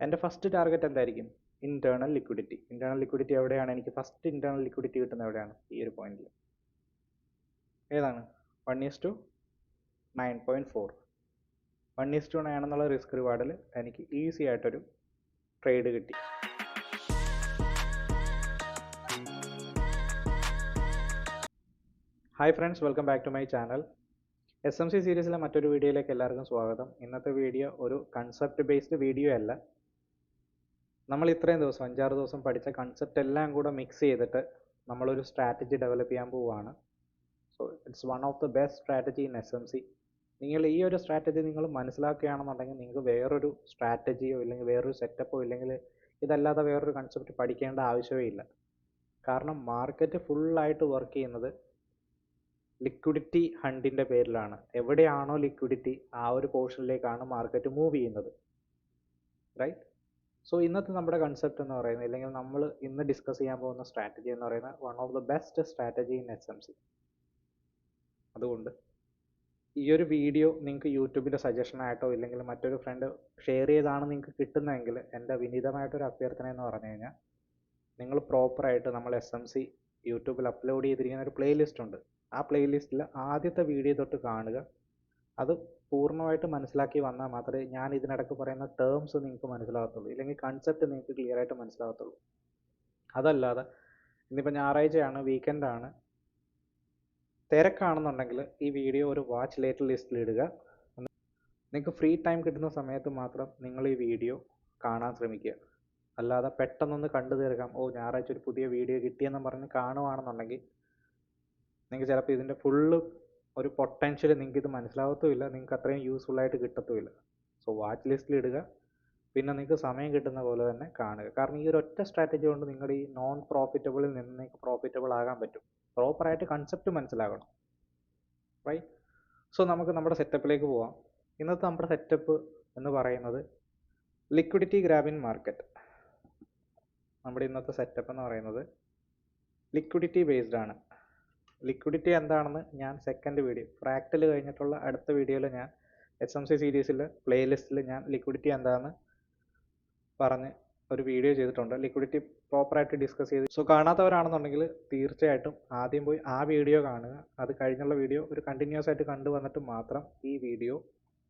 എൻ്റെ first target എന്തായിരിക്കും? Internal liquidity. Internal liquidity എവിടെയാണ്? എനിക്ക് ഫസ്റ്റ് ഇൻറ്റേർണൽ ലിക്വിഡിറ്റി കിട്ടുന്നത് എവിടെയാണ്? ഈ ഒരു പോയിന്റിൽ. ഏതാണ്? 1:9.4. 1:9 എന്നുള്ള റിസ്ക് റിവാർഡിൽ എനിക്ക് ഈസി ആയിട്ടൊരു ട്രേഡ് കിട്ടി. Hi friends, welcome back to my channel. SMC സീരീസിലെ മറ്റൊരു വീഡിയോയിലേക്ക് എല്ലാവർക്കും സ്വാഗതം. ഇന്നത്തെ വീഡിയോ ഒരു കൺസെപ്റ്റ് ബേസ്ഡ് വീഡിയോ അല്ല. നമ്മൾ ഇത്രയും ദിവസം 5-6 ദിവസം പഠിച്ച കൺസെപ്റ്റ് എല്ലാം കൂടെ മിക്സ് ചെയ്തിട്ട് നമ്മളൊരു സ്ട്രാറ്റജി ഡെവലപ്പ് ചെയ്യാൻ പോവുകയാണ്. So it's one of the best strategy in SMC. നിങ്ങൾ ഈ ഒരു സ്ട്രാറ്റജി നിങ്ങൾ മനസ്സിലാക്കുകയാണെന്നുണ്ടെങ്കിൽ നിങ്ങൾക്ക് വേറൊരു സ്ട്രാറ്റജിയോ ഇല്ലെങ്കിൽ വേറൊരു സെറ്റപ്പോ ഇല്ലെങ്കിൽ ഇതല്ലാതെ വേറൊരു കൺസെപ്റ്റ് പഠിക്കേണ്ട ആവശ്യമേ ഇല്ല. കാരണം മാർക്കറ്റ് ഫുള്ളായിട്ട് വർക്ക് ചെയ്യുന്നത് ലിക്വിഡിറ്റി ഹണ്ടിൻ്റെ പേരിലാണ്. എവിടെയാണോ ലിക്വിഡിറ്റി ആ ഒരു പോർഷനിലേക്കാണ് മാർക്കറ്റ് മൂവ് ചെയ്യുന്നത്, റൈറ്റ്? സോ ഇന്നത്തെ നമ്മുടെ കൺസെപ്റ്റ് എന്ന് പറയുന്നത്, അല്ലെങ്കിൽ നമ്മൾ ഇന്ന് ഡിസ്കസ് ചെയ്യാൻ പോകുന്ന സ്ട്രാറ്റജി എന്ന് പറയുന്നത് one of the best strategy in SMC. അതുകൊണ്ട് ഈ ഒരു വീഡിയോ നിങ്ങൾക്ക് യൂട്യൂബിൻ്റെ സജഷനായിട്ടോ ഇല്ലെങ്കിൽ മറ്റൊരു ഫ്രണ്ട് ഷെയർ ചെയ്താണ് നിങ്ങൾക്ക് കിട്ടുന്നതെങ്കിൽ എൻ്റെ വിനീതമായിട്ടൊരു അഭ്യർത്ഥന എന്ന് പറഞ്ഞു കഴിഞ്ഞാൽ, നിങ്ങൾ പ്രോപ്പറായിട്ട് നമ്മൾ SMC യൂട്യൂബിൽ അപ്ലോഡ് ചെയ്തിരിക്കുന്ന ഒരു പ്ലേലിസ്റ്റ് ഉണ്ട്. ആ പ്ലേലിസ്റ്റിൽ ആദ്യത്തെ വീഡിയോ തൊട്ട് കാണുക. അത് പൂർണ്ണമായിട്ട് മനസ്സിലാക്കി വന്നാൽ മാത്രമേ ഞാൻ ഇതിനിടയ്ക്ക് പറയുന്ന ടേംസ് നിങ്ങൾക്ക് മനസ്സിലാകത്തുള്ളൂ, ഇല്ലെങ്കിൽ കൺസെപ്റ്റ് നിങ്ങൾക്ക് ക്ലിയർ ആയിട്ട് മനസ്സിലാകത്തുള്ളൂ. അതല്ലാതെ ഇന്നിപ്പോൾ ഞായറാഴ്ചയാണ്, വീക്കെൻഡാണ്, തിരക്കാണെന്നുണ്ടെങ്കിൽ ഈ വീഡിയോ ഒരു വാച്ച് ലേറ്റർ ലിസ്റ്റിൽ ഇടുക. നിങ്ങൾക്ക് ഫ്രീ ടൈം കിട്ടുന്ന സമയത്ത് മാത്രം നിങ്ങൾ ഈ വീഡിയോ കാണാൻ ശ്രമിക്കുക. അല്ലാതെ പെട്ടെന്നൊന്ന് കണ്ടു തീർക്കാം, ഞായറാഴ്ച ഒരു പുതിയ വീഡിയോ കിട്ടിയെന്ന് പറഞ്ഞ് കാണുകയാണെന്നുണ്ടെങ്കിൽ നിങ്ങൾക്ക് ചിലപ്പോൾ ഇതിൻ്റെ ഫുള്ള് ഒരു പൊട്ടൻഷ്യൽ നിങ്ങൾക്ക് ഇത് മനസ്സിലാകത്തുമില്ല, നിങ്ങൾക്ക് അത്രയും യൂസ്ഫുള്ളായിട്ട് കിട്ടത്തുമില്ല. സോ വാച്ച് ലിസ്റ്റിൽ ഇടുക, പിന്നെ നിങ്ങൾക്ക് സമയം കിട്ടുന്ന പോലെ തന്നെ കാണുക. കാരണം ഈ ഒരു ഒറ്റ സ്ട്രാറ്റജി കൊണ്ട് നിങ്ങളുടെ ഈ നോൺ പ്രോഫിറ്റബിളിൽ നിന്ന് നിങ്ങൾക്ക് പ്രോഫിറ്റബിൾ ആകാൻ പറ്റും. പ്രോപ്പറായിട്ട് കൺസെപ്റ്റ് മനസ്സിലാകണം, റൈറ്റ്? സോ നമുക്ക് നമ്മുടെ സെറ്റപ്പിലേക്ക് പോവാം. ഇന്നത്തെ നമ്മുടെ സെറ്റപ്പ് എന്ന് പറയുന്നത് ലിക്വിഡിറ്റി ഗ്രാബ് ഇൻ മാർക്കറ്റ്. നമ്മുടെ ഇന്നത്തെ സെറ്റപ്പ് എന്ന് പറയുന്നത് ലിക്വിഡിറ്റി ബേസ്ഡ് ആണ്. ലിക്വിഡിറ്റി എന്താണെന്ന് ഞാൻ സെക്കൻഡ് വീഡിയോ, ഫ്രാക്റ്റൽ കഴിഞ്ഞിട്ടുള്ള അടുത്ത വീഡിയോയിൽ ഞാൻ SMC സീരീസിൽ പ്ലേലിസ്റ്റിൽ ഞാൻ ലിക്വിഡിറ്റി എന്താണെന്ന് പറഞ്ഞ് ഒരു വീഡിയോ ചെയ്തിട്ടുണ്ട്. ലിക്വിഡിറ്റി പ്രോപ്പറായിട്ട് ഡിസ്കസ് ചെയ്ത്. സോ കാണാത്തവരാണെന്നുണ്ടെങ്കിൽ തീർച്ചയായിട്ടും ആദ്യം പോയി ആ വീഡിയോ കാണുക. അത് കഴിഞ്ഞുള്ള വീഡിയോ ഒരു കണ്ടിന്യൂസ് ആയിട്ട് കണ്ടുവന്നിട്ട് മാത്രം ഈ വീഡിയോ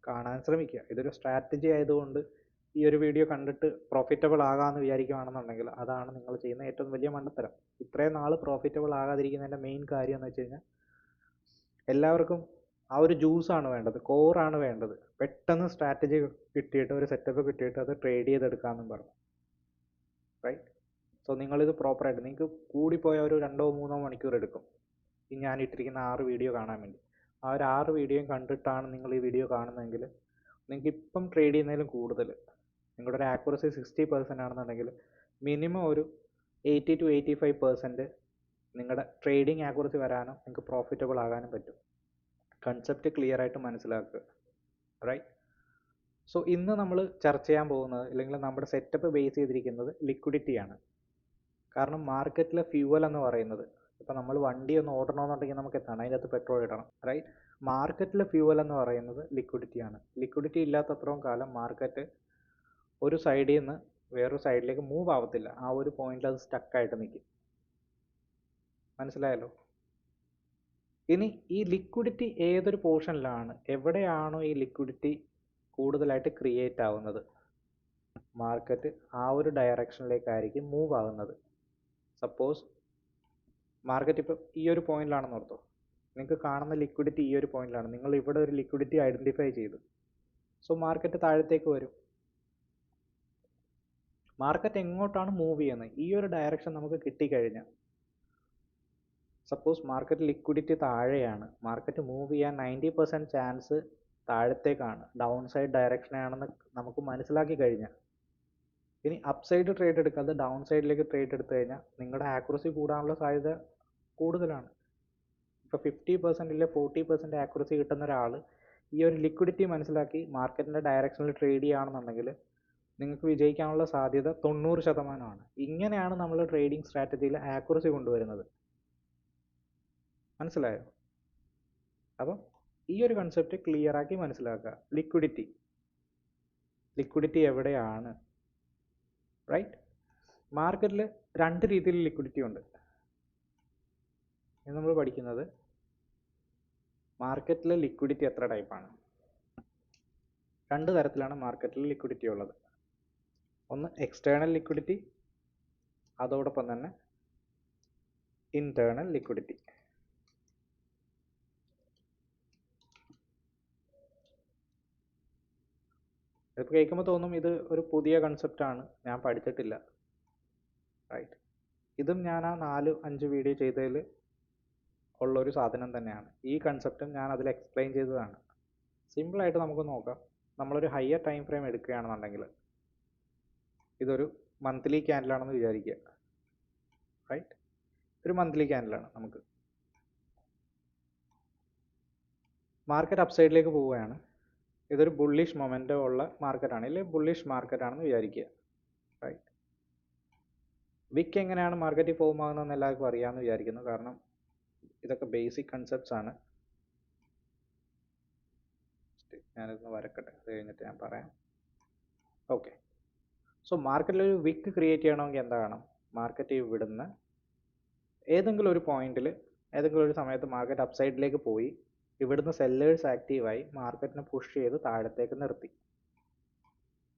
കാണാൻ ശ്രമിക്കുക. ഇതൊരു സ്ട്രാറ്റജി ആയതുകൊണ്ട് ഈ ഒരു വീഡിയോ കണ്ടിട്ട് പ്രോഫിറ്റബിൾ ആകാമെന്ന് വിചാരിക്കുകയാണെന്നുണ്ടെങ്കിൽ അതാണ് നിങ്ങൾ ചെയ്യുന്ന ഏറ്റവും വലിയ മണ്ടത്തരം. ഇത്രയും നാൾ പ്രോഫിറ്റബിൾ ആകാതിരിക്കുന്നതിൻ്റെ മെയിൻ കാര്യം എന്ന് വെച്ച് കഴിഞ്ഞാൽ, എല്ലാവർക്കും ആ ഒരു ജ്യൂസാണ് വേണ്ടത്, കോറാണ് വേണ്ടത്. പെട്ടെന്ന് സ്ട്രാറ്റജി കിട്ടിയിട്ട് ഒരു സെറ്റപ്പ് കിട്ടിയിട്ട് അത് ട്രേഡ് ചെയ്തെടുക്കാമെന്നും പറഞ്ഞു, റൈറ്റ്? സോ നിങ്ങളിത് പ്രോപ്പറായിട്ട്, നിങ്ങൾക്ക് കൂടിപ്പോയ ഒരു 2-3 മണിക്കൂർ എടുക്കും ഈ ഞാൻ ഇട്ടിരിക്കുന്ന 6 വീഡിയോ കാണാൻ വേണ്ടി. ആ ഒരു 6 വീഡിയോയും കണ്ടിട്ടാണ് നിങ്ങൾ ഈ വീഡിയോ കാണുന്നതെങ്കിൽ നിങ്ങൾക്ക് ഇപ്പം ട്രേഡ് ചെയ്യുന്നതിലും കൂടുതൽ, നിങ്ങളുടെ ഒരു ആക്യുറസി 60% ആണെന്നുണ്ടെങ്കിൽ മിനിമം ഒരു 80-85% നിങ്ങളുടെ ട്രേഡിംഗ് ആക്യുറസി വരാനും നിങ്ങൾക്ക് പ്രോഫിറ്റബിൾ ആകാനും പറ്റും. കൺസെപ്റ്റ് ക്ലിയർ ആയിട്ട് മനസ്സിലാക്കുക, റൈറ്റ്? സോ ഇന്ന് നമ്മൾ ചർച്ച ചെയ്യാൻ പോകുന്നത്, അല്ലെങ്കിൽ നമ്മുടെ സെറ്റപ്പ് ബേസ് ചെയ്തിരിക്കുന്നത് ലിക്വിഡിറ്റിയാണ്. കാരണം മാർക്കറ്റിലെ ഫ്യൂവൽ എന്ന് പറയുന്നത്, ഇപ്പം നമ്മൾ വണ്ടി ഒന്ന് ഓടണമെന്നുണ്ടെങ്കിൽ നമുക്ക് എത്താണ് അതിനകത്ത് പെട്രോൾ ഇടണം, റൈറ്റ്? മാർക്കറ്റിലെ ഫ്യൂവൽ എന്ന് പറയുന്നത് ലിക്വിഡിറ്റിയാണ്. ലിക്വിഡിറ്റി ഇല്ലാത്തത്രയും കാലം മാർക്കറ്റ് ഒരു സൈഡിൽ നിന്ന് വേറൊരു സൈഡിലേക്ക് മൂവ് ആവത്തില്ല. ആ ഒരു പോയിന്റിൽ അത് സ്റ്റക്കായിട്ട് നിൽക്കും. മനസ്സിലായല്ലോ? ഇനി ഈ ലിക്വിഡിറ്റി ഏതൊരു പോർഷനിലാണ്, എവിടെയാണോ ഈ ലിക്വിഡിറ്റി കൂടുതലായിട്ട് ക്രിയേറ്റ് ആവുന്നത്, മാർക്കറ്റ് ആ ഒരു ഡയറക്ഷനിലേക്കായിരിക്കും മൂവ് ആകുന്നത്. സപ്പോസ് മാർക്കറ്റ് ഇപ്പം ഈ ഒരു പോയിന്റിലാണെന്ന് ഓർത്തോ, നിങ്ങൾക്ക് കാണുന്ന ലിക്വിഡിറ്റി ഈ ഒരു പോയിന്റിലാണ്. നിങ്ങൾ ഇവിടെ ഒരു ലിക്വിഡിറ്റി ഐഡൻറ്റിഫൈ ചെയ്തു. സോ മാർക്കറ്റ് താഴത്തേക്ക് വരും. മാർക്കറ്റ് എങ്ങോട്ടാണ് മൂവ് ചെയ്യുന്നത്, ഈ ഒരു ഡയറക്ഷൻ നമുക്ക് കിട്ടിക്കഴിഞ്ഞാൽ, സപ്പോസ് മാർക്കറ്റ് ലിക്വിഡിറ്റി താഴെയാണ്, മാർക്കറ്റ് മൂവ് ചെയ്യാൻ 90% ചാൻസ് താഴത്തേക്കാണ്, ഡൗൺ സൈഡ് ഡയറക്ഷനാണെന്ന് നമുക്ക് മനസ്സിലാക്കി കഴിഞ്ഞാൽ, ഇനി അപ്പ് സൈഡ് ട്രേഡ് എടുക്കാതെ ഡൗൺ സൈഡിലേക്ക് ട്രേഡ് എടുത്തു കഴിഞ്ഞാൽ നിങ്ങളുടെ ആക്യുറസി കൂടാനുള്ള സാധ്യത കൂടുതലാണ്. ഇപ്പോൾ 50% ഇല്ല 40% ആക്യുറസി കിട്ടുന്ന ഒരാൾ ഈ ഒരു ലിക്വിഡിറ്റി മനസ്സിലാക്കി മാർക്കറ്റിൻ്റെ ഡയറക്ഷനിൽ ട്രേഡ് ചെയ്യുകയാണെന്നുണ്ടെങ്കിൽ നിങ്ങൾക്ക് വിജയിക്കാനുള്ള സാധ്യത 90%. ഇങ്ങനെയാണ് നമ്മൾ ട്രേഡിംഗ് സ്ട്രാറ്റജിയിൽ ആക്യുറസി കൊണ്ടുവരുന്നത്. മനസ്സിലായോ? അപ്പം ഈ ഒരു കൺസെപ്റ്റ് ക്ലിയർ ആക്കി മനസ്സിലാക്കുക. ലിക്വിഡിറ്റി എവിടെയാണ്, റൈറ്റ്. മാർക്കറ്റിൽ രണ്ട് രീതിയിൽ ലിക്വിഡിറ്റി ഉണ്ട്. ഇത് നമ്മൾ പഠിക്കുന്നത് മാർക്കറ്റിലെ ലിക്വിഡിറ്റി എത്ര ടൈപ്പാണ്. രണ്ട് തരത്തിലാണ് മാർക്കറ്റിൽ ലിക്വിഡിറ്റി ഉള്ളത്. ഒന്ന് എക്സ്റ്റേണൽ ലിക്വിഡിറ്റി, അതോടൊപ്പം തന്നെ ഇന്റേണൽ ലിക്വിഡിറ്റി. ഇതിപ്പോൾ കേൾക്കുമ്പോൾ തോന്നും ഇത് ഒരു പുതിയ കൺസെപ്റ്റാണ്, ഞാൻ പഠിച്ചിട്ടില്ല. റൈറ്റ്. ഇതും ഞാൻ ആ 4-5 വീഡിയോ ചെയ്തതിൽ ഉള്ളൊരു സാധനം തന്നെയാണ്. ഈ കൺസെപ്റ്റും ഞാൻ അതിൽ എക്സ്പ്ലെയിൻ ചെയ്തതാണ്. സിമ്പിളായിട്ട് നമുക്ക് നോക്കാം. നമ്മളൊരു ഹയർ ടൈം ഫ്രെയിം എടുക്കുകയാണെന്നുണ്ടെങ്കിൽ ഇതൊരു മന്ത്ലി ക്യാൻഡിലാണെന്ന് വിചാരിക്കുക. റൈറ്റ്. ഒരു മന്ത്ലി ക്യാൻഡിലാണ്. നമുക്ക് മാർക്കറ്റ് അപ്സൈഡിലേക്ക് പോവുകയാണ്. ഇതൊരു ബുള്ളിഷ് മൊമെൻ്റോ ഉള്ള മാർക്കറ്റാണ്, അല്ലെങ്കിൽ ബുള്ളിഷ് മാർക്കറ്റാണെന്ന് വിചാരിക്കുക. റൈറ്റ്. വിക്ക് എങ്ങനെയാണ് മാർക്കറ്റിൽ ഫോം ആകുന്നതെന്ന് എല്ലാവർക്കും അറിയാമെന്ന് വിചാരിക്കുന്നു, കാരണം ഇതൊക്കെ ബേസിക് കൺസെപ്റ്റ്സ് ആണ്. ഞാനിതൊന്ന് വരക്കട്ടെ, അത് കഴിഞ്ഞിട്ട് ഞാൻ പറയാം. ഓക്കെ. സോ മാർക്കറ്റിലൊരു വിക്ക് ക്രിയേറ്റ് ചെയ്യണമെങ്കിൽ എന്താ വേണം? മാർക്കറ്റ് ഇവിടുന്ന് ഏതെങ്കിലും ഒരു പോയിന്റിൽ ഏതെങ്കിലും ഒരു സമയത്ത് മാർക്കറ്റ് അപ്സൈഡിലേക്ക് പോയി ഇവിടുന്ന് സെല്ലേഴ്സ് ആക്റ്റീവായി മാർക്കറ്റിനെ പുഷ് ചെയ്ത് താഴത്തേക്ക് നിർത്തി.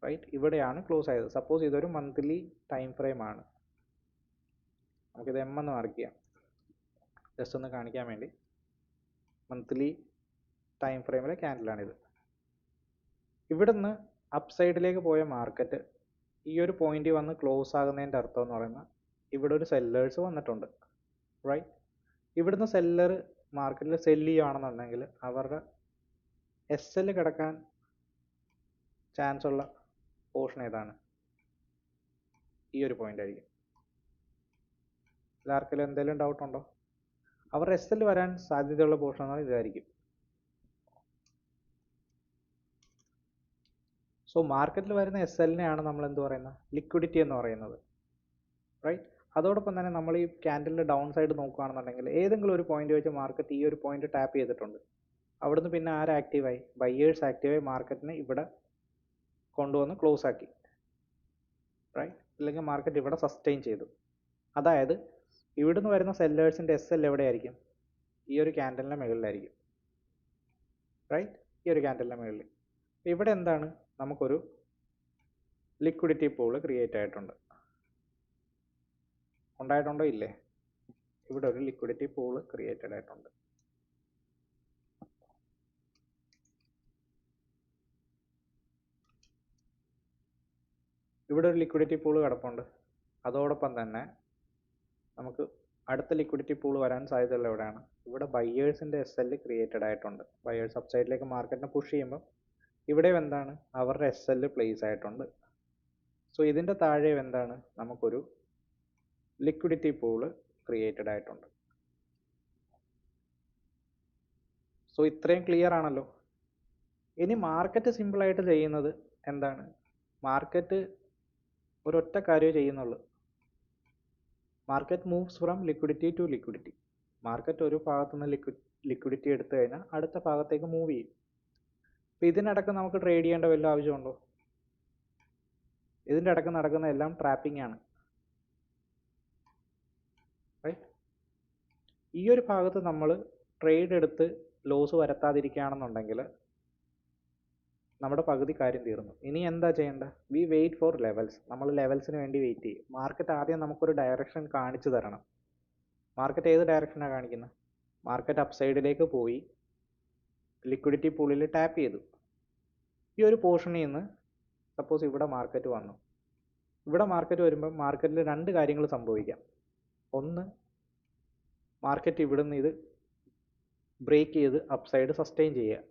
റൈറ്റ്. ഇവിടെയാണ് ക്ലോസ് ആയത്. സപ്പോസ് ഇതൊരു മന്ത്ലി ടൈം ഫ്രെയിം ആണ്. നമുക്കിത് എം എന്ന് മാർക്ക് ചെയ്യാം, ജസ്റ്റ് ഒന്ന് കാണിക്കാൻ വേണ്ടി. മന്ത്ലി ടൈം ഫ്രെയിമിലെ ക്യാൻഡിലാണിത്. ഇവിടുന്ന് അപ്സൈഡിലേക്ക് പോയ മാർക്കറ്റ് ഈ ഒരു പോയിന്റിൽ വന്ന് ക്ലോസ് ആകുന്നതിൻ്റെ അർത്ഥം എന്ന് പറയുന്നത് ഇവിടെ ഒരു സെല്ലേഴ്സ് വന്നിട്ടുണ്ട്. റൈറ്റ്. ഇവിടുന്ന് സെല്ലർ മാർക്കറ്റിൽ സെല്ല് ചെയ്യുകയാണെന്നുണ്ടെങ്കിൽ അവരുടെ എസ് എൽ കിടക്കാൻ ചാൻസ് ഉള്ള പോർഷൻ ഏതാണ്? ഈ ഒരു പോയിന്റ് ആയിരിക്കും. എല്ലാവർക്കും എന്തെങ്കിലും ഡൗട്ട് ഉണ്ടോ? അവരുടെ എസ് എൽ വരാൻ സാധ്യതയുള്ള പോർഷൻ എന്ന് ഇതായിരിക്കും. സോ മാർക്കറ്റിൽ വരുന്ന എസ് എല്ലിനെയാണ് നമ്മൾ എന്ത് പറയുന്നത്? ലിക്വിഡിറ്റി എന്ന് പറയുന്നത്. റൈറ്റ്. അതോടൊപ്പം തന്നെ നമ്മൾ ഈ ക്യാൻഡലിൻ്റെ ഡൗൺ സൈഡ് നോക്കുകയാണെന്നുണ്ടെങ്കിൽ ഏതെങ്കിലും ഒരു പോയിന്റ് വെച്ച് മാർക്കറ്റ് ഈ ഒരു പോയിന്റ് ടാപ്പ് ചെയ്തിട്ടുണ്ട്. അവിടുന്ന് പിന്നെ ആര് ആക്റ്റീവായി? ബയ്യേഴ്സ് ആക്റ്റീവായി മാർക്കറ്റിനെ ഇവിടെ കൊണ്ടുവന്ന് ക്ലോസ് ആക്കി. റൈറ്റ്. അല്ലെങ്കിൽ മാർക്കറ്റ് ഇവിടെ സസ്റ്റെയിൻ ചെയ്തു. അതായത് ഇവിടുന്ന് വരുന്ന സെല്ലേഴ്സിൻ്റെ എസ് എൽ എവിടെയായിരിക്കും? ഈ ഒരു ക്യാൻഡലിൻ്റെ മുകളിലായിരിക്കും. റൈറ്റ്. ഈ ഒരു ക്യാൻഡലിൻ്റെ മുകളിൽ. ഇവിടെ എന്താണ്? നമുക്കൊരു ലിക്വിഡിറ്റി പൂൾ ക്രിയേറ്റ് ആയിട്ടുണ്ട്. ഉണ്ടായിട്ടുണ്ടോ? ഇല്ലേ? ഇവിടെ ഒരു ലിക്വിഡിറ്റി പൂൾ ക്രിയേറ്റഡ് ആയിട്ടുണ്ട്. ഇവിടെ ഒരു ലിക്വിഡിറ്റി പൂൾ കിടപ്പുണ്ട്. അതോടൊപ്പം തന്നെ നമുക്ക് അടുത്ത ലിക്വിഡിറ്റി പൂൾ വരാൻ സാധ്യതയുള്ള എവിടെയാണ്? ഇവിടെ ബയ്യേഴ്സിൻ്റെ എസ് എൽ ക്രിയേറ്റഡ് ആയിട്ടുണ്ട്. ബയ്യേഴ്സ് അപ്സൈഡിലേക്ക് മാർക്കറ്റിനെ പുഷ് ചെയ്യുമ്പോൾ ഇവിടെ എന്താണ്? അവരുടെ എസ് എൽ പ്ലേസ് ആയിട്ടുണ്ട്. സോ ഇതിൻ്റെ താഴെ എന്താണ്? നമുക്കൊരു ലിക്വിഡിറ്റി പൂൾ ക്രിയേറ്റഡ് ആയിട്ടുണ്ട്. സോ ഇത്രയും ക്ലിയർ ആണല്ലോ. ഇനി മാർക്കറ്റ് സിമ്പിളായിട്ട് ചെയ്യുന്നത് എന്താണ്? മാർക്കറ്റ് ഒരൊറ്റ കാര്യമേ ചെയ്യുന്നുള്ളൂ. Market moves from liquidity to liquidity. Market ഒരു ഭാഗത്തു നിന്ന് ലിക്വിഡിറ്റി എടുത്തു കഴിഞ്ഞാൽ അടുത്ത ഭാഗത്തേക്ക് മൂവ് ചെയ്യും. അപ്പോൾ ഇതിനിടക്ക് നമുക്ക് ട്രേഡ് ചെയ്യേണ്ട വല്ല ആവശ്യമുണ്ടോ? ഇതിൻ്റെ ഇടക്ക് നടക്കുന്ന എല്ലാം ട്രാപ്പിംഗ് ആണ്. റൈറ്റ്. ഈ ഒരു ഭാഗത്ത് നമ്മൾ ട്രേഡ് എടുത്ത് ലോസ് വരുത്താതിരിക്കുകയാണെന്നുണ്ടെങ്കിൽ നമ്മുടെ പകുതി കാര്യം തീർന്നു. ഇനി എന്താ ചെയ്യേണ്ടത്? We wait for levels. നമ്മൾ ലെവൽസിന് വേണ്ടി വെയിറ്റ് ചെയ്യും. മാർക്കറ്റ് ആദ്യം നമുക്കൊരു ഡയറക്ഷൻ കാണിച്ചു തരണം. മാർക്കറ്റ് ഏത് ഡയറക്ഷനാണ് കാണിക്കുന്നത്? മാർക്കറ്റ് അപ്സൈഡിലേക്ക് പോയി ലിക്വിഡിറ്റി പൂളിൽ ടാപ്പ് ചെയ്തു. ഈ ഒരു പോർഷനിൽ നിന്ന് സപ്പോസ് ഇവിടെ മാർക്കറ്റ് വന്നു. ഇവിടെ മാർക്കറ്റ് വരുമ്പോൾ മാർക്കറ്റിൽ രണ്ട് കാര്യങ്ങൾ സംഭവിക്കാം. ഒന്ന്, മാർക്കറ്റ് ഇവിടുന്ന് ഇത് ബ്രേക്ക് ചെയ്ത് അപ്സൈഡ് സസ്റ്റെയിൻ ചെയ്യുക.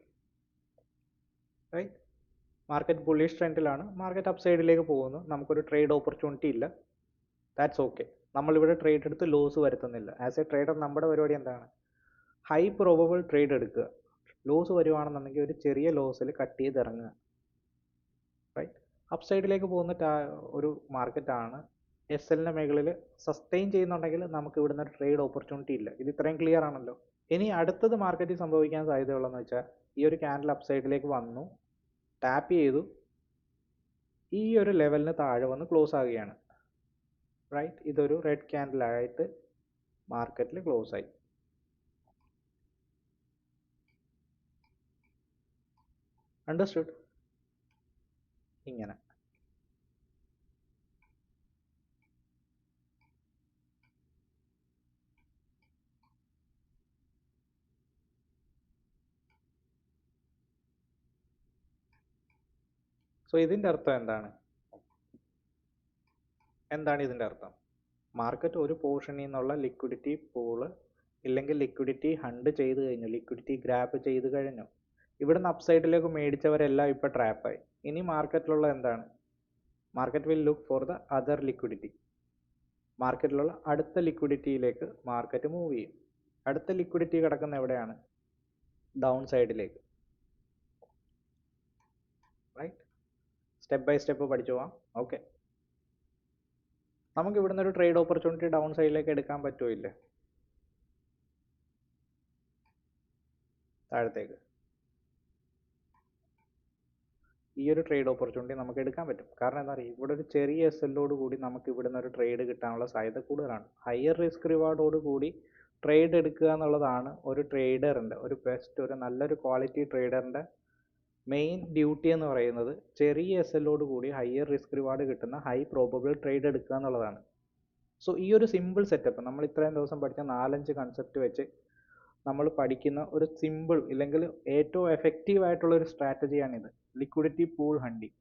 റൈറ്റ്. മാർക്കറ്റ് ബുള്ളിഷ് ട്രെൻഡിലാണ്, മാർക്കറ്റ് അപ്സൈഡിലേക്ക് പോകുന്നു, നമുക്കൊരു ട്രേഡ് ഓപ്പർച്യൂണിറ്റി ഇല്ല. That's okay. നമ്മളിവിടെ ട്രേഡ് എടുത്ത് ലോസ് വരുത്തുന്നില്ല. ആസ് എ ട്രേഡർ നമ്മുടെ പരിപാടി എന്താണ്? ഹൈ പ്രോബബിൾ ട്രേഡ് എടുക്കുക. ലോസ് വരുവാണെന്നുണ്ടെങ്കിൽ ഒരു ചെറിയ ലോസിൽ കട്ട് ചെയ്ത് ഇറങ്ങുക. റൈറ്റ്. അപ്സൈഡിലേക്ക് പോകുന്ന ഒരു മാർക്കറ്റാണ്. എസ് എല്ലിൻ്റെ മുകളിൽ സസ്റ്റെയിൻ ചെയ്യുന്നുണ്ടെങ്കിൽ നമുക്ക് ഇവിടുന്ന് ഒരു ട്രേഡ് ഓപ്പർച്യൂണിറ്റി ഇല്ല. ഇത് ഇത്രയും ക്ലിയർ ആണല്ലോ. ഇനി അടുത്തത് മാർക്കറ്റിൽ സംഭവിക്കാൻ സാധ്യതയുള്ളതെന്ന് വെച്ചാൽ ഈ ഒരു ക്യാൻഡിൽ അപ്സൈഡിലേക്ക് വന്നു, ടാപ്പ് ചെയ്തു, ഈ ഒരു ലെവലിന് താഴെ വന്ന് ക്ലോസ് ആകുകയാണ്. റൈറ്റ്, ഇതൊരു റെഡ് ക്യാൻഡിലായിട്ട് മാർക്കറ്റിൽ ക്ലോസ് ആയി. അണ്ടർസ്റ്റുഡ്? ഇങ്ങനെ സോ ഇതിൻ്റെ അർത്ഥം എന്താണ്? ഇതിൻ്റെ അർത്ഥം? മാർക്കറ്റ് ഒരു പോർഷനിൽ നിന്നുള്ള ലിക്വിഡിറ്റി പൂള് ഇല്ലെങ്കിൽ ലിക്വിഡിറ്റി ഹണ്ട് ചെയ്ത് കഴിഞ്ഞു, ലിക്വിഡിറ്റി ഗ്രാബ് ചെയ്ത് കഴിഞ്ഞു. ഇവിടുന്ന് അപ്സൈഡിലേക്ക് മേടിച്ചവരെല്ലാം ഇപ്പോൾ ട്രാപ്പായി. ഇനി മാർക്കറ്റിലുള്ള എന്താണ്? Market will look for the other liquidity. മാർക്കറ്റിലുള്ള അടുത്ത ലിക്വിഡിറ്റിയിലേക്ക് മാർക്കറ്റ് മൂവ് ചെയ്യും. അടുത്ത ലിക്വിഡിറ്റി കിടക്കുന്ന എവിടെയാണ്? ഡൗൺ സൈഡിലേക്ക്. റൈറ്റ്, സ്റ്റെപ്പ് ബൈ സ്റ്റെപ്പ് പഠിച്ചു പോവാം. ഓക്കെ, നമുക്ക് ഇവിടുന്ന് ഒരു ട്രേഡ് ഓപ്പർച്യൂണിറ്റി ഡൗൺ സൈഡിലേക്ക് എടുക്കാൻ പറ്റുമോ? ഇല്ല, താഴത്തേക്ക്. ഈ ഒരു ട്രേഡ് ഓപ്പർച്യൂണിറ്റി നമുക്ക് എടുക്കാൻ പറ്റും. കാരണം എന്താ പറയുക, ഇവിടെ ഒരു ചെറിയ SLോട് കൂടി നമുക്ക് ഇവിടുന്ന് ഒരു ട്രേഡ് കിട്ടാനുള്ള സാധ്യത കൂടുതലാണ്. ഹയർ റിസ്ക് റിവാർഡോട് കൂടി ട്രേഡ് എടുക്കുക എന്നുള്ളതാണ് ഒരു ട്രേഡറിൻ്റെ, ഒരു ഒരു നല്ലൊരു ക്വാളിറ്റി ട്രേഡറിൻ്റെ മെയിൻ ഡ്യൂട്ടി എന്ന് പറയുന്നത്. ചെറിയ SLോട് കൂടി ഹയർ റിസ്ക് റിവാർഡ് കിട്ടുന്ന ഹൈ പ്രോബബിൾ ട്രേഡ് എടുക്കുക എന്നുള്ളതാണ്. സോ ഈ ഒരു സിമ്പിൾ സെറ്റപ്പ് നമ്മൾ ഇത്രയും ദിവസം പഠിച്ച 4-5 കൺസെപ്റ്റ് വെച്ച് നമ്മൾ പഠിക്കുന്ന ഒരു സിമ്പിൾ ഇല്ലെങ്കിൽ ഏറ്റവും എഫക്റ്റീവ് ആയിട്ടുള്ള ഒരു സ്ട്രാറ്റജിയാണിത്, ലിക്വിഡിറ്റി പൂൾ ഹണ്ടിങ്.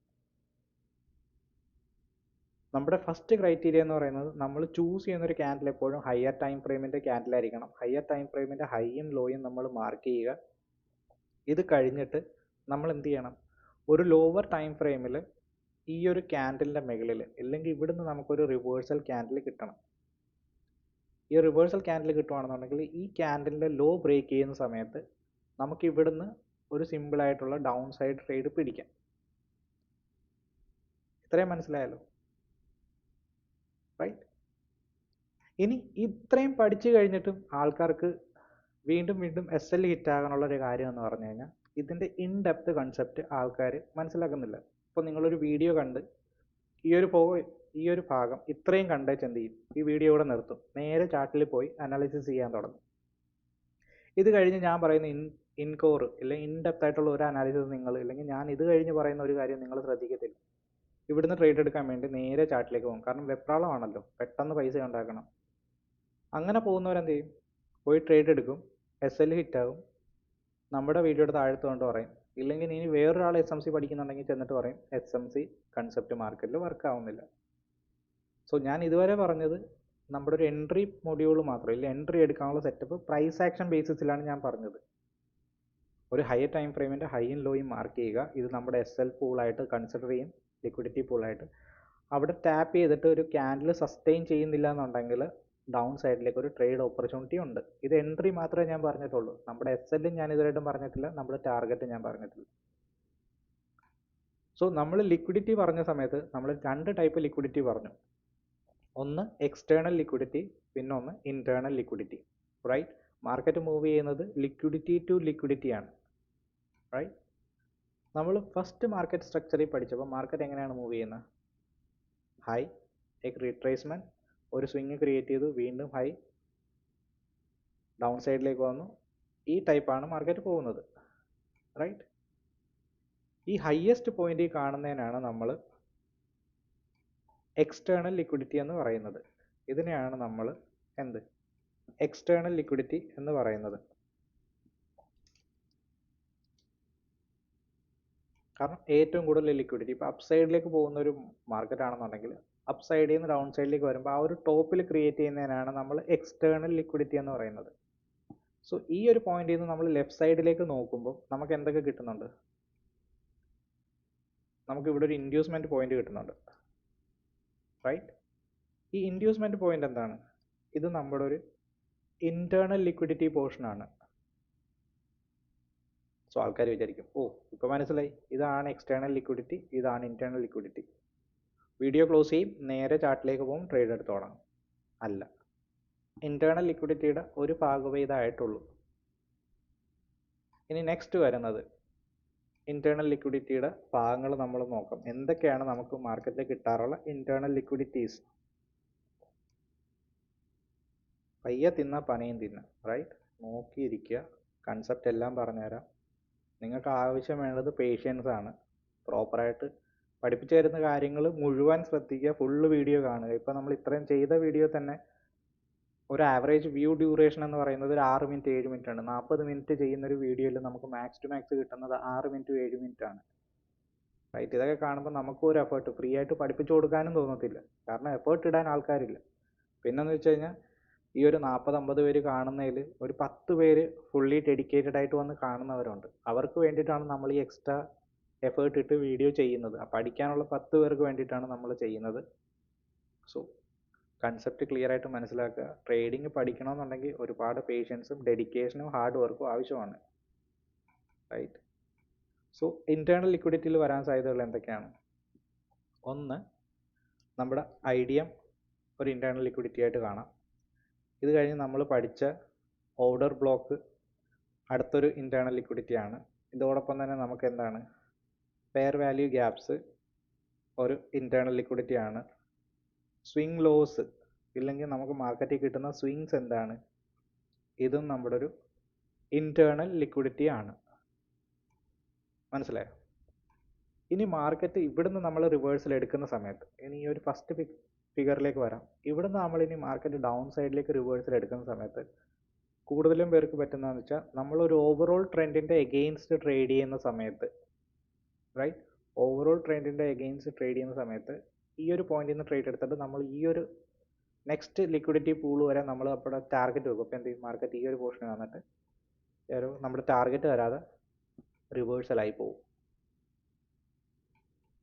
നമ്മുടെ ഫസ്റ്റ് ക്രൈറ്റീരിയ എന്ന് പറയുന്നത്, നമ്മൾ ചൂസ് ചെയ്യുന്ന ഒരു ക്യാൻഡിൽ എപ്പോഴും ഹയർ ടൈം ഫ്രെയിമിൻ്റെ ക്യാൻഡിലായിരിക്കണം. ഹയർ ടൈം ഫ്രെയിമിൻ്റെ ഹൈയും ലോയും നമ്മൾ മാർക്ക് ചെയ്യുക. ഇത് കഴിഞ്ഞിട്ട് നമ്മൾ എന്ത് ചെയ്യണം? ഒരു ലോവർ ടൈം ഫ്രെയിമിൽ ഈ ഒരു ക്യാൻഡിലിൻ്റെ മുകളിൽ ഇല്ലെങ്കിൽ ഇവിടുന്ന് നമുക്കൊരു റിവേഴ്സൽ ക്യാൻഡിൽ കിട്ടണം. ഈ റിവേഴ്സൽ ക്യാൻഡിൽ കിട്ടുവാണെന്നുണ്ടെങ്കിൽ ഈ ക്യാൻഡിലിൻ്റെ ലോ ബ്രേക്ക് ചെയ്യുന്ന സമയത്ത് നമുക്ക് ഇവിടുന്ന് ഒരു സിമ്പിളായിട്ടുള്ള ഡൗൺ സൈഡ് ട്രേഡ് പിടിക്കാം. ഇത്രയും മനസ്സിലായല്ലോ? റൈറ്റ്, ഇനി ഇത്രയും പഠിച്ചു കഴിഞ്ഞിട്ടും ആൾക്കാർക്ക് വീണ്ടും വീണ്ടും SL ഹിറ്റാകാനുള്ള ഒരു കാര്യം എന്ന് പറഞ്ഞു കഴിഞ്ഞാൽ ഇതിൻ്റെ ഇൻ ഡെപ്ത് കൺസെപ്റ്റ് ആൾക്കാർ മനസ്സിലാക്കുന്നില്ല. ഇപ്പോൾ നിങ്ങളൊരു വീഡിയോ കണ്ട് ഈ ഒരു ഭാഗം ഇത്രയും കണ്ടേച്ച് എന്ത് ചെയ്യും? ഈ വീഡിയോ ഇവിടെ നിർത്തും, നേരെ ചാർട്ടിൽ പോയി അനാലിസിസ് ചെയ്യാൻ തുടങ്ങും. ഇത് കഴിഞ്ഞ് ഞാൻ പറയുന്ന ഇൻകോർ അല്ലെങ്കിൽ ഇൻ ഡെപ്ത് ആയിട്ടുള്ള ഒരു അനാലിസിസ് നിങ്ങൾ, അല്ലെങ്കിൽ ഞാൻ ഇത് കഴിഞ്ഞ് പറയുന്ന ഒരു കാര്യം നിങ്ങൾ ശ്രദ്ധിക്കത്തില്ല. ഇവിടുന്ന് ട്രേഡ് എടുക്കാൻ വേണ്ടി നേരെ ചാർട്ടിലേക്ക് പോകും. കാരണം വെപ്രാളമാണല്ലോ, പെട്ടെന്ന് പൈസ ഉണ്ടാക്കണം. അങ്ങനെ പോകുന്നവരെന്ത് ചെയ്യും? പോയി ട്രേഡ് എടുക്കും, SL ഹിറ്റാകും, നമ്മുടെ വീഡിയോയുടെ താഴത്ത് കൊണ്ട് പറയും. ഇല്ലെങ്കിൽ ഇനി വേറൊരാൾ SMC പഠിക്കുന്നുണ്ടെങ്കിൽ ചെന്നിട്ട് പറയും SMC കൺസെപ്റ്റ് മാർക്കറ്റിൽ വർക്ക് ആവുന്നില്ല. സോ ഞാൻ ഇതുവരെ പറഞ്ഞത് നമ്മുടെ ഒരു എൻട്രി മൊഡ്യൂൾ മാത്രം, ഇല്ല എൻട്രി എടുക്കാനുള്ള സെറ്റപ്പ് പ്രൈസ് ആക്ഷൻ ബേസിസിലാണ് ഞാൻ പറഞ്ഞത്. ഒരു ഹയർ ടൈം ഫ്രെയിമിൻ്റെ ഹൈയും ലോയും മാർക്ക് ചെയ്യുക. ഇത് നമ്മുടെ SL പൂളായിട്ട് കൺസിഡർ ചെയ്യും, ലിക്വിഡിറ്റി പൂളായിട്ട്. അവിടെ ടാപ്പ് ചെയ്തിട്ട് ഒരു ക്യാൻഡിൽ സസ്റ്റെയിൻ ചെയ്യുന്നില്ല എന്നുണ്ടെങ്കിൽ ഡൗൺ സൈഡിലേക്ക് ഒരു ട്രേഡ് ഓപ്പർച്യൂണിറ്റി ഉണ്ട്. ഇത് എൻട്രി മാത്രമേ ഞാൻ പറഞ്ഞിട്ടുള്ളൂ. നമ്മുടെ SLും ഞാൻ ഇതുവരെയായിട്ടും പറഞ്ഞിട്ടില്ല, നമ്മുടെ ടാർഗറ്റ് ഞാൻ പറഞ്ഞിട്ടില്ല. സോ നമ്മൾ ലിക്വിഡിറ്റി പറഞ്ഞ സമയത്ത് നമ്മൾ 2 ടൈപ്പ് ലിക്വിഡിറ്റി പറഞ്ഞു. ഒന്ന് എക്സ്റ്റേണൽ ലിക്വിഡിറ്റി, പിന്നെ ഒന്ന് internal liquidity. Right, market move ചെയ്യുന്നത് ലിക്വിഡിറ്റി ടു ലിക്വിഡിറ്റി ആണ്. റൈറ്റ്, നമ്മൾ ഫസ്റ്റ് മാർക്കറ്റ് സ്ട്രക്ചറിൽ പഠിച്ചപ്പോൾ മാർക്കറ്റ് എങ്ങനെയാണ് മൂവ് ചെയ്യുന്നത്? ഹൈ, റിട്രേസ്മെൻറ്റ്, ഒരു സ്വിങ് ക്രിയേറ്റ് ചെയ്തു, വീണ്ടും ഹൈ, ഡൗൺ സൈഡിലേക്ക് വന്നു. ഈ ടൈപ്പാണ് മാർക്കറ്റ് പോകുന്നത്. റൈറ്റ്, ഈ ഹയസ്റ്റ് പോയിന്റിൽ കാണുന്നതിനാണ് നമ്മൾ എക്സ്റ്റേണൽ ലിക്വിഡിറ്റി എന്ന് പറയുന്നത്. ഇതിനെയാണ് നമ്മൾ എക്സ്റ്റേണൽ ലിക്വിഡിറ്റി എന്ന് പറയുന്നത്. കാരണം ഏറ്റവും കൂടുതൽ ലിക്വിഡിറ്റി ഇപ്പോൾ അപ്പ് സൈഡിലേക്ക് പോകുന്ന ഒരു മാർക്കറ്റ് ആണെന്നുണ്ടെങ്കിൽ അപ്പ് സൈഡിൽ നിന്ന് ഡൗൺ സൈഡിലേക്ക് വരുമ്പോൾ ആ ഒരു ടോപ്പിൽ ക്രിയേറ്റ് ചെയ്യുന്നതിനാണ് നമ്മൾ എക്സ്റ്റേണൽ ലിക്വിഡിറ്റി എന്ന് പറയുന്നത്. സോ ഈ ഒരു പോയിന്റിൽ നിന്ന് നമ്മൾ ലെഫ്റ്റ് സൈഡിലേക്ക് നോക്കുമ്പോൾ നമുക്ക് എന്തൊക്കെ കിട്ടുന്നുണ്ട്? നമുക്ക് ഇവിടെ ഒരു ഇൻഡ്യൂസ്മെന്റ് പോയിന്റ് കിട്ടുന്നുണ്ട്. റൈറ്റ്, ഈ ഇൻഡ്യൂസ്മെന്റ് പോയിന്റ് എന്താണ്? ഇത് നമ്മുടെ ഒരു ഇന്റേണൽ ലിക്വിഡിറ്റി പോർഷൻ ആണ്. സോ ആൾക്കാർ വിചാരിക്കും, ഓ ഇപ്പോൾ മനസ്സിലായി, ഇതാണ് എക്സ്റ്റേണൽ ലിക്വിഡിറ്റി, ഇതാണ് ഇന്റേണൽ ലിക്വിഡിറ്റി. വീഡിയോ ക്ലോസ് ചെയ്യും, നേരെ ചാർട്ടിലേക്ക് പോകും, ട്രേഡ് എടുത്ത് തുടങ്ങും. അല്ല, ഇന്റേണൽ ലിക്വിഡിറ്റിയുടെ ഒരു ഭാഗമേ ഇതായിട്ടുള്ളൂ. ഇനി നെക്സ്റ്റ് വരുന്നത് ഇൻറ്റേർണൽ ലിക്വിഡിറ്റിയുടെ ഭാഗങ്ങൾ നമ്മൾ നോക്കാം. എന്തൊക്കെയാണ് നമുക്ക് മാർക്കറ്റിൽ കിട്ടാറുള്ള ഇൻറ്റേർണൽ ലിക്വിഡിറ്റീസ്. പയ്യെ തിന്ന പനയും തിന്ന, റൈറ്റ്? നോക്കിയിരിക്കുക, കൺസെപ്റ്റ് എല്ലാം പറഞ്ഞുതരാം. നിങ്ങൾക്ക് ആവശ്യം വേണ്ടത് പേഷ്യൻസ് ആണ്. പ്രോപ്പറായിട്ട് പഠിപ്പിച്ചു തരുന്ന കാര്യങ്ങൾ മുഴുവൻ ശ്രദ്ധിക്കുക, ഫുള്ള് വീഡിയോ കാണുക. ഇപ്പോൾ നമ്മൾ ഇത്രയും ചെയ്ത വീഡിയോ തന്നെ ഒരു ആവറേജ് വ്യൂ ഡ്യൂറേഷൻ എന്ന് പറയുന്നത് ഒരു 6 മിനിറ്റ് 7 മിനിറ്റ് ആണ്. 40 മിനിറ്റ് ചെയ്യുന്ന ഒരു വീഡിയോയിൽ നമുക്ക് മാക്സ് ടു മാക്സ് കിട്ടുന്നത് 6 മിനിറ്റ് 7 മിനിറ്റ് ആണ്, റൈറ്റ്? ഇതൊക്കെ കാണുമ്പോൾ നമുക്കും ഒരു എഫേർട്ട്, ഫ്രീ ആയിട്ട് പഠിപ്പിച്ചു കൊടുക്കാനും തോന്നത്തില്ല, കാരണം എഫേർട്ട് ഇടാൻ ആൾക്കാരില്ല. പിന്നെന്ന് വെച്ച് കഴിഞ്ഞാൽ ഈ ഒരു 40-50 പേര് കാണുന്നതിൽ ഒരു 10 പേര് ഫുള്ളി ഡെഡിക്കേറ്റഡ് ആയിട്ട് വന്ന് കാണുന്നവരുണ്ട്. അവർക്ക് വേണ്ടിയിട്ടാണ് നമ്മൾ ഈ എക്സ്ട്രാ എഫേർട്ട് ഇട്ട് വീഡിയോ ചെയ്യുന്നത്. പഠിക്കാനുള്ള 10 പേർക്ക് വേണ്ടിയിട്ടാണ് നമ്മൾ ചെയ്യുന്നത്. സോ കൺസെപ്റ്റ് ക്ലിയർ ആയിട്ട് മനസ്സിലാക്കുക. ട്രേഡിങ് പഠിക്കണമെന്നുണ്ടെങ്കിൽ ഒരുപാട് പേഷ്യൻസും ഡെഡിക്കേഷനും ഹാർഡ് വർക്കും ആവശ്യമാണ്, റൈറ്റ്? സോ ഇൻറ്റേർണൽ ലിക്വിഡിറ്റിയിൽ വരാൻ സാധ്യതകൾ എന്തൊക്കെയാണ്? ഒന്ന്, നമ്മുടെ ഐഡിയം ഒരു ഇൻറ്റേർണൽ ലിക്വിഡിറ്റി ആയിട്ട് കാണാം. ഇത് കഴിഞ്ഞ് നമ്മൾ പഠിച്ച ഓർഡർ ബ്ലോക്ക് അടുത്തൊരു ഇൻറ്റേർണൽ ലിക്വിഡിറ്റി ആണ്. ഇതോടൊപ്പം തന്നെ നമുക്ക് എന്താണ്, ഫെയർ വാല്യൂ ഗ്യാപ്സ് ഒരു ഇൻറ്റേർണൽ ലിക്വിഡിറ്റി ആണ്. സ്വിംഗ് ലോസ് ഇല്ലെങ്കിൽ നമുക്ക് മാർക്കറ്റിൽ കിട്ടുന്ന സ്വിങ്സ് എന്താണ്, ഇതും നമ്മുടെ ഒരു ഇൻറ്റേർണൽ ലിക്വിഡിറ്റി ആണ്. മനസ്സിലായോ? ഇനി മാർക്കറ്റ് ഇവിടുന്ന് നമ്മൾ റിവേഴ്സൽ എടുക്കുന്ന സമയത്ത്, ഇനി ഈ ഒരു ഫസ്റ്റ് ഫിഗറിലേക്ക് വരാം. ഇവിടുന്ന് നമ്മൾ ഇനി മാർക്കറ്റ് ഡൗൺ സൈഡിലേക്ക് റിവേഴ്സൽ എടുക്കുന്ന സമയത്ത് കൂടുതലും പേർക്ക് പറ്റുന്നതെന്ന് വെച്ചാൽ നമ്മളൊരു ഓവറോൾ ട്രെൻഡിൻ്റെ എഗെയിൻസ്റ്റ് ട്രേഡ് ചെയ്യുന്ന സമയത്ത്, റൈറ്റ്? ഓവറോൾ ട്രെൻഡിൻ്റെ എഗെയിൻസ്റ്റ് ട്രേഡ് ചെയ്യുന്ന സമയത്ത് ഈ ഒരു പോയിന്റിൽ നിന്ന് ട്രേഡ് എടുത്തിട്ട് നമ്മൾ ഈ ഒരു നെക്സ്റ്റ് ലിക്വിഡിറ്റി പൂൾ വരെ നമ്മൾ അപ്പോൾ ടാർഗറ്റ് വെക്കും. അപ്പോൾ എന്ത് ചെയ്യും, മാർക്കറ്റ് ഈ ഒരു പോർഷൻ വന്നിട്ട് നമ്മുടെ ടാർഗറ്റ് വരാതെ റിവേഴ്സലായി പോകും.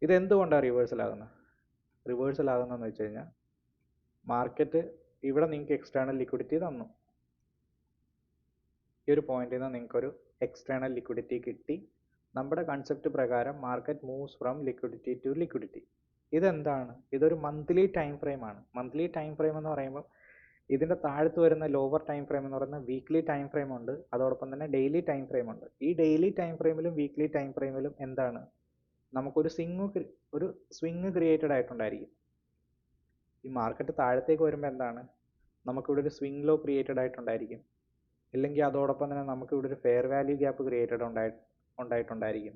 ഇതെന്തുകൊണ്ടാണ് റിവേഴ്സൽ ആകുന്നതെന്ന് വെച്ച് കഴിഞ്ഞാൽ, മാർക്കറ്റ് ഇവിടെ നിങ്ങൾക്ക് എക്സ്റ്റേണൽ ലിക്വിഡിറ്റി തന്നു. ഈ ഒരു പോയിന്റിൽ നിന്ന് നിങ്ങൾക്കൊരു എക്സ്റ്റേണൽ ലിക്വിഡിറ്റി കിട്ടി. നമ്മുടെ കൺസെപ്റ്റ് പ്രകാരം market moves from liquidity to liquidity. ഇതെന്താണ്? ഇതൊരു മന്ത്ലി ടൈം ഫ്രെയിം ആണ്. മന്ത്ലി ടൈം ഫ്രെയിം എന്ന് പറയുമ്പോൾ ഇതിൻ്റെ താഴത്ത് വരുന്ന ലോവർ ടൈം ഫ്രെയിം എന്ന് പറയുന്ന വീക്ക്ലി ടൈം ഫ്രെയിം ഉണ്ട്, അതോടൊപ്പം തന്നെ ഡെയിലി ടൈം ഫ്രെയിം ഉണ്ട്. ഈ ഡെയിലി ടൈം ഫ്രെയിമിലും വീക്ക്ലി ടൈം ഫ്രെയിമിലും എന്താണ്, നമുക്കൊരു സ്വിങ് ക്രിയേറ്റഡ് ആയിട്ടുണ്ടായിരിക്കും. ഈ മാർക്കറ്റ് താഴത്തേക്ക് വരുമ്പോൾ എന്താണ്, നമുക്കിവിടെ ഒരു സ്വിങ് ലോ ക്രിയേറ്റഡ് ആയിട്ടുണ്ടായിരിക്കും. ഇല്ലെങ്കിൽ അതോടൊപ്പം തന്നെ നമുക്കിവിടെ ഒരു ഫെയർ വാല്യൂ ഗ്യാപ്പ് ക്രിയേറ്റഡ് ഉണ്ടായിട്ടുണ്ടായിരിക്കും.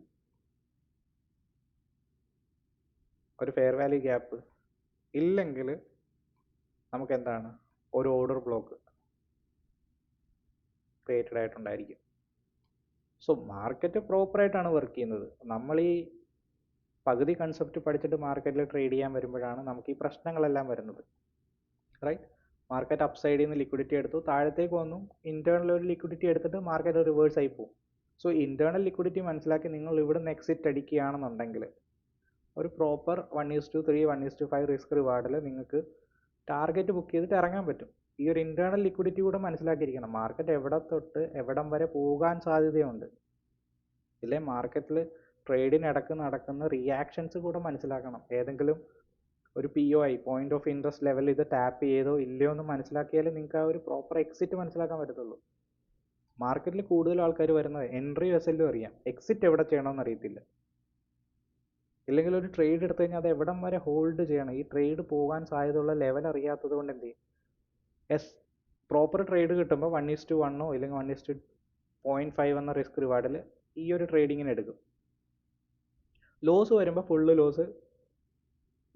ഒരു ഫെയർ വാല്യൂ ഗ്യാപ്പ് ഇല്ലെങ്കിൽ നമുക്ക് എന്താണ്, ഒരു ഓർഡർ ബ്ലോക്ക് ക്രിയേറ്റഡ് ആയിട്ടുണ്ടായിരിക്കും. സോ മാർക്കറ്റ് പ്രോപ്പറായിട്ടാണ് വർക്ക് ചെയ്യുന്നത്. നമ്മൾ ഈ പകുതി കൺസെപ്റ്റ് പഠിച്ചിട്ട് മാർക്കറ്റിൽ ട്രേഡ് ചെയ്യാൻ വരുമ്പോഴാണ് നമുക്ക് ഈ പ്രശ്നങ്ങളെല്ലാം വരുന്നത്, റൈറ്റ്? മാർക്കറ്റ് അപ്പ് സൈഡിൽ നിന്ന് ലിക്വിഡിറ്റി എടുത്തു, താഴത്തേക്ക് വന്നു, ഇന്റേണൽ ഒരു ലിക്വിഡിറ്റി എടുത്തിട്ട് മാർക്കറ്റ് റിവേഴ്സ് ആയി പോകും. സോ ഇന്റേണൽ ലിക്വിഡിറ്റി മനസ്സിലാക്കി നിങ്ങൾ ഇവിടെ നിന്ന് എക്സിറ്റ് അടിക്കുകയാണെന്നുണ്ടെങ്കിൽ ഒരു പ്രോപ്പർ 1:3 1:5 റിസ്ക് റിവാർഡിൽ നിങ്ങൾക്ക് ടാർഗറ്റ് ബുക്ക് ചെയ്തിട്ട് ഇറങ്ങാൻ പറ്റും. ഈ ഒരു ഇന്റേണൽ ലിക്വിഡിറ്റി കൂടെ മനസ്സിലാക്കിയിരിക്കണം. മാർക്കറ്റ് എവിടെ തൊട്ട് എവിടം വരെ പോകാൻ സാധ്യതയുണ്ട്, ഇല്ലേ മാർക്കറ്റിൽ ട്രേഡിന് ഇടക്ക് നടക്കുന്ന റിയാക്ഷൻസ് കൂടെ മനസ്സിലാക്കണം. ഏതെങ്കിലും ഒരു POI, point of interest level, ഇത് ടാപ്പ് ചെയ്തോ ഇല്ലയോ എന്ന് മനസ്സിലാക്കിയാലേ നിങ്ങൾക്ക് ആ ഒരു പ്രോപ്പർ എക്സിറ്റ് മനസ്സിലാക്കാൻ പറ്റത്തുള്ളൂ. മാർക്കറ്റിൽ കൂടുതൽ ആൾക്കാർ വരുന്നത് എൻട്രി വെസലും അറിയാം, എക്സിറ്റ് എവിടെ ചെയ്യണമെന്ന് അറിയത്തില്ല. ഇല്ലെങ്കിൽ ഒരു ട്രേഡ് എടുത്തു കഴിഞ്ഞാൽ അത് എവിടം വരെ ഹോൾഡ് ചെയ്യണം, ഈ ട്രേഡ് പോകാൻ സാധ്യതയുള്ള ലെവൽ അറിയാത്തത് കൊണ്ട് എന്ത് ചെയ്യും, പ്രോപ്പർ ട്രേഡ് കിട്ടുമ്പോൾ 1:1 ഇല്ലെങ്കിൽ 1:0.5 എന്ന റിസ്ക് റിവാർഡിൽ ഈ ഒരു ട്രേഡിങ്ങിന് എടുക്കും. ലോസ് വരുമ്പോൾ ഫുള്ള് ലോസ്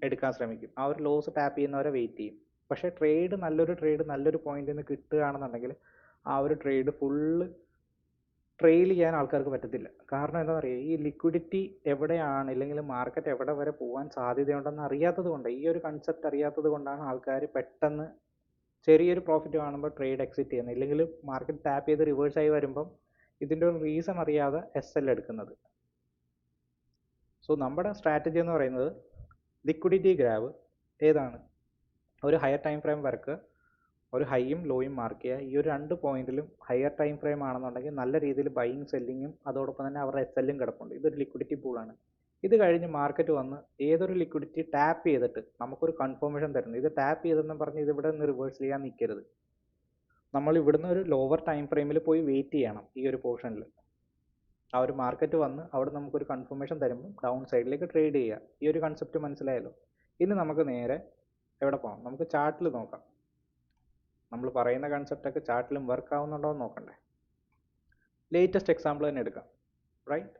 എടുക്കാൻ ശ്രമിക്കും. ആ ഒരു ലോസ് ടാപ്പ് ചെയ്യുന്നവരെ വെയിറ്റ് ചെയ്യും. പക്ഷേ നല്ലൊരു ട്രേഡ് നല്ലൊരു പോയിന്റിൽ നിന്ന് കിട്ടുകയാണെന്നുണ്ടെങ്കിൽ ആ ഒരു ട്രേഡ് ഫുള്ള് ട്രെയിൽ ചെയ്യാൻ ആൾക്കാർക്ക് പറ്റത്തില്ല. കാരണം എന്താ പറയുക, ഈ ലിക്വിഡിറ്റി എവിടെയാണ് ഇല്ലെങ്കിൽ മാർക്കറ്റ് എവിടെ വരെ പോകാൻ സാധ്യതയുണ്ടെന്ന് അറിയാത്തത് കൊണ്ട്, ഈ ഒരു കൺസെപ്റ്റ് അറിയാത്തത് കൊണ്ടാണ് ആൾക്കാർ പെട്ടെന്ന് ചെറിയൊരു പ്രോഫിറ്റ് കാണുമ്പോൾ ട്രേഡ് എക്സിറ്റ് ചെയ്യുന്നത്. ഇല്ലെങ്കിൽ മാർക്കറ്റ് ടാപ്പ് ചെയ്ത് റിവേഴ്സായി വരുമ്പം ഇതിൻ്റെ ഒരു റീസൺ അറിയാതെ SL എടുക്കുന്നത്. സോ നമ്മുടെ സ്ട്രാറ്റജി എന്ന് പറയുന്നത് ലിക്വിഡിറ്റി ഗ്രാബ് ഏതാണ്, ഒരു ഹയർ ടൈം ഫ്രെയിം വർക്ക്, ഒരു ഹൈയും ലോയും മാർക്ക് ചെയ്യുക. ഈ ഒരു 2 പോയിന്റിലും ഹയർ ടൈം ഫ്രെയിം ആണെന്നുണ്ടെങ്കിൽ നല്ല രീതിയിൽ ബൈയും സെല്ലിങ്ങും അതോടൊപ്പം തന്നെ അവരുടെ SLും കിടപ്പുണ്ട്. ഇതൊരു ലിക്വിഡിറ്റി പൂളാണ്. ഇത് കഴിഞ്ഞ് മാർക്കറ്റ് വന്ന് ഏതൊരു ലിക്വിഡിറ്റി ടാപ്പ് ചെയ്തിട്ട് നമുക്കൊരു കൺഫർമേഷൻ തരുന്നു, ഇത് ടാപ്പ് ചെയ്തെന്ന് പറഞ്ഞ് ഇത് ഇവിടെ നിന്ന് റിവേഴ്സ് ചെയ്യാൻ നിൽക്കരുത്. നമ്മൾ ഇവിടുന്ന് ഒരു ലോവർ ടൈം ഫ്രെയിമിൽ പോയി വെയിറ്റ് ചെയ്യണം ഈ ഒരു പോർഷനിൽ. ആ ഒരു മാർക്കറ്റ് വന്ന് അവിടെ നമുക്കൊരു കൺഫർമേഷൻ തരുമ്പോൾ ഡൗൺ സൈഡിലേക്ക് ട്രേഡ് ചെയ്യുക. ഈ ഒരു കൺസെപ്റ്റ് മനസ്സിലായല്ലോ. ഇനി നമുക്ക് നേരെ എവിടെ പോകാം? നമുക്ക് ചാർട്ടിൽ നോക്കാം. നമ്മൾ പറയുന്ന കൺസെപ്റ്റൊക്കെ ചാർട്ടിലും വർക്ക് ആവുന്നുണ്ടോ എന്ന് നോക്കണ്ടേ. ലേറ്റസ്റ്റ് എക്സാമ്പിൾ തന്നെ എടുക്കാം. റൈറ്റ്,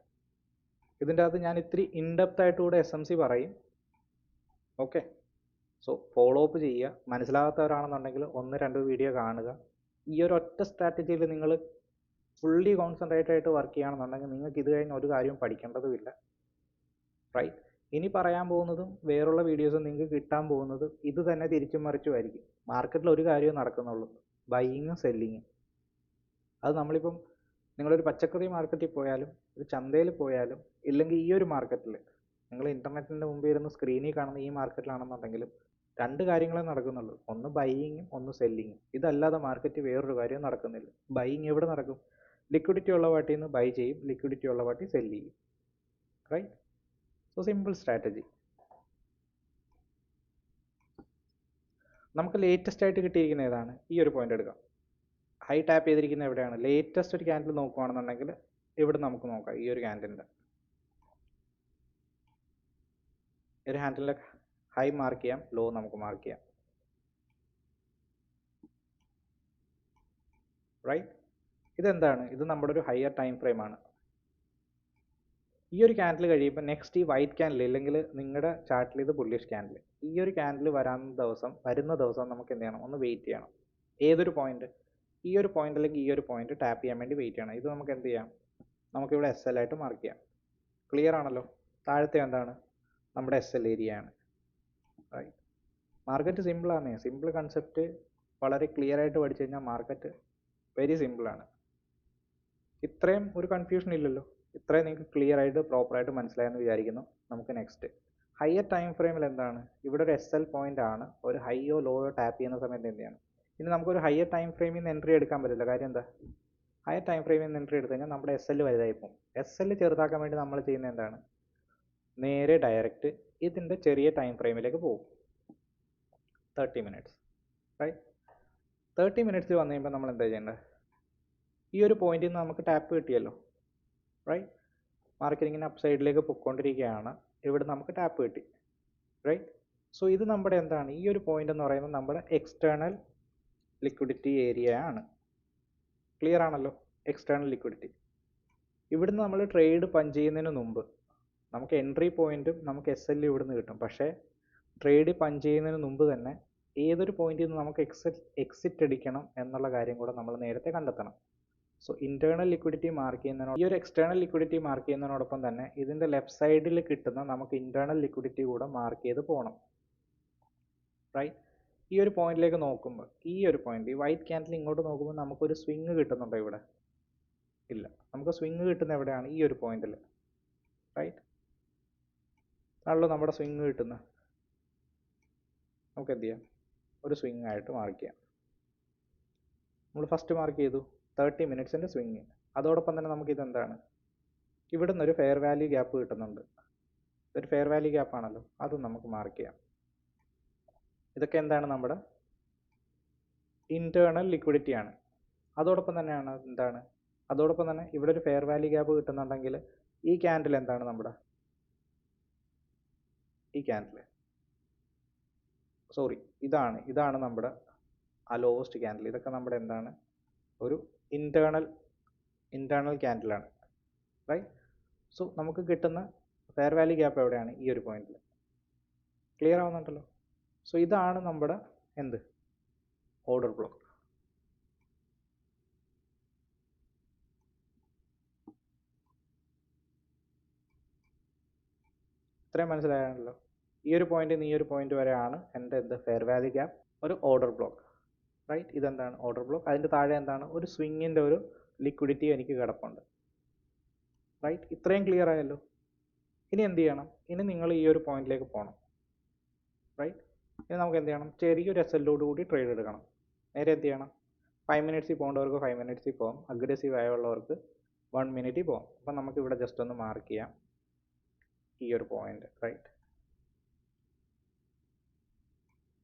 ഇതിൻ്റെ അകത്ത് ഞാൻ ഇത്തിരി ഇൻഡെപ്ത് ആയിട്ട് കൂടെ SMC പറയും. ഓക്കെ, സോ ഫോളോ അപ്പ് ചെയ്യുക. മനസ്സിലാകാത്തവരാണെന്നുണ്ടെങ്കിൽ 1-2 വീഡിയോ കാണുക. ഈ ഒരു ഒറ്റ സ്ട്രാറ്റജിയിൽ നിങ്ങൾ ഫുള്ളി കോൺസെൻട്രേറ്റ് ആയിട്ട് വർക്ക് ചെയ്യുകയാണെന്നുണ്ടെങ്കിൽ നിങ്ങൾക്ക് ഇത് കഴിഞ്ഞ് ഒരു കാര്യവും പഠിക്കേണ്ടതുമില്ല. റൈറ്റ്, ഇനി പറയാൻ പോകുന്നതും വേറുള്ള വീഡിയോസും നിങ്ങൾക്ക് കിട്ടാൻ പോകുന്നതും ഇത് തന്നെ തിരിച്ചും മറിച്ചുമായിരിക്കും. മാർക്കറ്റിൽ ഒരു കാര്യവും നടക്കുന്നുള്ളൂ, ബൈയിങ്ങും സെല്ലിങ്ങും. അത് നമ്മളിപ്പം നിങ്ങളൊരു പച്ചക്കറി മാർക്കറ്റിൽ പോയാലും ഒരു ചന്തയിൽ പോയാലും ഇല്ലെങ്കിൽ ഈ ഒരു മാർക്കറ്റിൽ നിങ്ങൾ ഇൻ്റർനെറ്റിൻ്റെ മുമ്പിൽ ഇരുന്ന് സ്ക്രീനിൽ കാണുന്ന ഈ മാർക്കറ്റിലാണെന്നുണ്ടെങ്കിലും 2 കാര്യങ്ങളെ നടക്കുന്നുള്ളൂ. ഒന്ന് ബൈയിങ്ങും ഒന്ന് സെല്ലിങ്ങും. ഇതല്ലാതെ മാർക്കറ്റ് വേറൊരു കാര്യവും നടക്കുന്നില്ല. ബൈയിങ് എവിടെ നടക്കും? ലിക്വിഡിറ്റി ഉള്ള പാർട്ടിൽ നിന്ന് ബൈ ചെയ്യും, ലിക്വിഡിറ്റി ഉള്ള പാർട്ടി സെല് ചെയ്യും. Right, so simple strategy. നമുക്ക് ലേറ്റസ്റ്റ് ആയിട്ട് കിട്ടിയിരിക്കുന്ന ഏതാണ്? ഈ ഒരു പോയിന്റ് എടുക്കാം. ഹൈ ടാപ്പ് ചെയ്തിരിക്കുന്ന എവിടെയാണ്? ലേറ്റസ്റ്റ് ഒരു ക്യാൻഡിൽ നോക്കുകയാണെന്നുണ്ടെങ്കിൽ ഇവിടെ നമുക്ക് നോക്കാം. ഈ ഒരു ക്യാൻഡിലിൻ്റെ ഒരു ഹാൻഡിലിൻ്റെ ഹൈ മാർക്ക് ചെയ്യാം, ലോ നമുക്ക് മാർക്ക് ചെയ്യാം. റൈറ്റ്, ഇതെന്താണ്? ഇത് നമ്മുടെ ഒരു ഹയർ ടൈം ഫ്രെയിം ആണ്. ഈ ഒരു ക്യാൻഡിൽ കഴിയുമ്പോൾ നെക്സ്റ്റ് ഈ വൈറ്റ് ക്യാൻഡിൽ, ഇല്ലെങ്കിൽ നിങ്ങളുടെ ചാർട്ടിൽ ഇത് ബുള്ളിഷ് ക്യാൻഡിൽ, ഈ ഒരു ക്യാൻഡിൽ വരുന്ന ദിവസം നമുക്ക് എന്ത് ചെയ്യണം? ഒന്ന് വെയിറ്റ് ചെയ്യണം. ഏതൊരു പോയിന്റ്? ഈ ഒരു പോയിന്റ് അല്ലെങ്കിൽ ഈ ഒരു പോയിന്റ് ടാപ്പ് ചെയ്യാൻ വേണ്ടി വെയിറ്റ് ചെയ്യണം. ഇത് നമുക്ക് എന്ത് ചെയ്യാം? നമുക്കിവിടെ SL ആയിട്ട് മാർക്ക് ചെയ്യാം. ക്ലിയർ ആണല്ലോ? താഴത്തെ എന്താണ്? നമ്മുടെ SL ഏരിയ ആണ്. റൈറ്റ്, മാർക്കറ്റ് സിമ്പിളാണ്. സിമ്പിൾ കൺസെപ്റ്റ് വളരെ ക്ലിയർ ആയിട്ട് പഠിച്ചു കഴിഞ്ഞാൽ മാർക്കറ്റ് വെരി സിമ്പിളാണ്. ഇത്രയും ഒരു കൺഫ്യൂഷൻ ഇല്ലല്ലോ. ഇത്രയും നിങ്ങൾക്ക് ക്ലിയർ ആയിട്ട് പ്രോപ്പറായിട്ട് മനസ്സിലായെന്ന് വിചാരിക്കുന്നു. നമുക്ക് നെക്സ്റ്റ് ഹയർ ടൈം ഫ്രെയിമിൽ എന്താണ്? ഇവിടെ ഒരു SL പോയിന്റ് ആണ്. ഒരു ഹൈയോ ലോയോ ടാപ്പ് ചെയ്യുന്ന സമയത്ത് എന്ത് ചെയ്യണം? ഇനി നമുക്കൊരു ഹയർ ടൈം ഫ്രെയിമിൽ നിന്ന് എൻട്രി എടുക്കാൻ പറ്റില്ല. കാര്യം എന്താ? ഹയർ ടൈം ഫ്രെയിമിൽ നിന്ന് എൻട്രി എടുത്തു കഴിഞ്ഞാൽ നമ്മുടെ SL വലുതായി പോകും. SL ചെറുതാക്കാൻ വേണ്ടി നമ്മൾ ചെയ്യുന്നത് എന്താണ്? നേരെ ഡയറക്റ്റ് ഇതിൻ്റെ ചെറിയ ടൈം ഫ്രെയിമിലേക്ക് പോകും. 30 മിനിറ്റ്സ്. റൈറ്റ്, 30 മിനിറ്റ്സിൽ വന്നു കഴിയുമ്പോൾ നമ്മൾ എന്താ ചെയ്യേണ്ടത്? ഈ ഒരു പോയിന്റിൽ നിന്ന് നമുക്ക് ടാപ്പ് കിട്ടിയല്ലോ. റൈറ്റ്, മാർക്കറ്റ് ഇങ്ങനെ അപ്പ് സൈഡിലേക്ക് പൊയ്ക്കൊണ്ടിരിക്കുകയാണ്. ഇവിടെ നമുക്ക് ടാപ്പ് കിട്ടി. റൈറ്റ്, സോ ഇത് നമ്മുടെ എന്താണ്? ഈ ഒരു പോയിന്റ് എന്ന് പറയുന്നത് നമ്മുടെ എക്സ്റ്റേണൽ ലിക്വിഡിറ്റി ഏരിയ ആണ്. ക്ലിയർ ആണല്ലോ? External liquidity. ഇവിടുന്ന് നമ്മൾ ട്രേഡ് പഞ്ച് ചെയ്യുന്നതിന് മുമ്പ് നമുക്ക് എൻട്രി പോയിന്റും നമുക്ക് SL ഇവിടുന്ന് കിട്ടും. പക്ഷേ ട്രേഡ് പഞ്ച് ചെയ്യുന്നതിന് മുമ്പ് തന്നെ ഏതൊരു പോയിന്റിൽ നിന്ന് നമുക്ക് എക്സിറ്റ് അടിക്കണം എന്നുള്ള കാര്യം കൂടെ നമ്മൾ നേരത്തെ കണ്ടെത്തണം. സോ ഇന്റേണൽ ലിക്വിഡിറ്റി മാർക്ക് ചെയ്യുന്നതിനോട് ഈ ഒരു എക്സ്റ്റേണൽ ലിക്വിഡിറ്റി മാർക്ക് ചെയ്യുന്നതിനോടൊപ്പം തന്നെ ഇതിൻ്റെ ലെഫ്റ്റ് സൈഡിൽ കിട്ടുന്ന നമുക്ക് ഇന്റേണൽ ലിക്വിഡിറ്റി കൂടെ മാർക്ക് ചെയ്ത് പോകണം. റൈറ്റ്, ഈ ഒരു പോയിന്റിലേക്ക് നോക്കുമ്പോൾ ഈ ഒരു പോയിന്റ് ഈ വൈറ്റ് ക്യാൻഡിൽ ഇങ്ങോട്ട് നോക്കുമ്പോൾ നമുക്കൊരു സ്വിങ് കിട്ടുന്നുണ്ടോ? ഇവിടെ ഇല്ല. നമുക്ക് സ്വിങ് കിട്ടുന്ന എവിടെയാണ്? ഈ ഒരു പോയിന്റിൽ. റൈറ്റ്, ആണല്ലോ നമ്മുടെ സ്വിങ് കിട്ടുന്നത്. നമുക്ക് എന്ത് ചെയ്യാം? ഒരു സ്വിങ് ആയിട്ട് മാർക്ക് ചെയ്യാം. നമ്മൾ ഫസ്റ്റ് മാർക്ക് ചെയ്തു 30 മിനിറ്റ്സിൻ്റെ സ്വിങ്. അതോടൊപ്പം തന്നെ നമുക്ക് ഇതെന്താണ്? ഇവിടെ നിന്നൊരു ഫെയർ വാല്യൂ ഗ്യാപ്പ് കിട്ടുന്നുണ്ട്. ഇതൊരു ഫെയർ വാല്യൂ ഗ്യാപ്പ് ആണല്ലോ, അതും നമുക്ക് മാർക്ക് ചെയ്യാം. ഇതൊക്കെ എന്താണ്? നമ്മുടെ ഇന്റേണൽ ലിക്വിഡിറ്റി ആണ്. അതോടൊപ്പം തന്നെയാണ് എന്താണ്? അതോടൊപ്പം തന്നെ ഇവിടെ ഒരു ഫെയർ വാല്യൂ ഗ്യാപ്പ് കിട്ടുന്നുണ്ടെങ്കിൽ ഈ ക്യാൻഡിൽ എന്താണ്? നമ്മുടെ ഈ ക്യാൻഡിൽ ഇതാണ് നമ്മുടെ ആ ലോവസ്റ്റ് ക്യാൻഡിൽ. ഇതൊക്കെ നമ്മുടെ എന്താണ്? ഒരു ഇന്റേണൽ ക്യാൻഡിലാണ്. റൈറ്റ്, സോ നമുക്ക് കിട്ടുന്ന ഫെയർ വാല്യൂ ഗ്യാപ്പ് എവിടെയാണ്? ഈ ഒരു പോയിന്റിൽ. ക്ലിയർ ആവുന്നുണ്ടല്ലോ? സോ ഇതാണ് നമ്മുടെ എന്ത്? Order block. ഇത്രയും മനസ്സിലായാണല്ലോ? ഈ ഒരു പോയിന്റ് നിന്ന് ഈ ഒരു പോയിന്റ് വരെയാണ് എൻ്റെ ഫെയർ വാല്യൂ ഗ്യാപ്പ്, ഒരു ഓർഡർ ബ്ലോക്ക്. റൈറ്റ്, ഇതെന്താണ്? Order block. അതിൻ്റെ താഴെ എന്താണ്? ഒരു സ്വിങ്ങിൻ്റെ ഒരു ലിക്വിഡിറ്റി എനിക്ക് കിടപ്പുണ്ട്. റൈറ്റ്, ഇത്രയും ക്ലിയർ ആയല്ലോ? ഇനി എന്ത് ചെയ്യണം? ഇനി നിങ്ങൾ ഈ ഒരു പോയിന്റിലേക്ക് പോകണം. റൈറ്റ്, ഇനി നമുക്ക് എന്ത് ചെയ്യണം? ചെറിയൊരു SL കൂടി ട്രേഡ് എടുക്കണം. നേരെ എന്ത് ചെയ്യണം? 5 മിനിറ്റ്സിൽ പോകേണ്ടവർക്ക് 5 മിനിറ്റ്സിൽ പോകാം. അഗ്രസീവ് ആയുള്ളവർക്ക് 1 മിനിറ്റിൽ പോകാം. അപ്പം നമുക്ക് ഇവിടെ ജസ്റ്റ് ഒന്ന് മാർക്ക് ചെയ്യാം ഈ ഒരു പോയിന്റ്. റൈറ്റ്,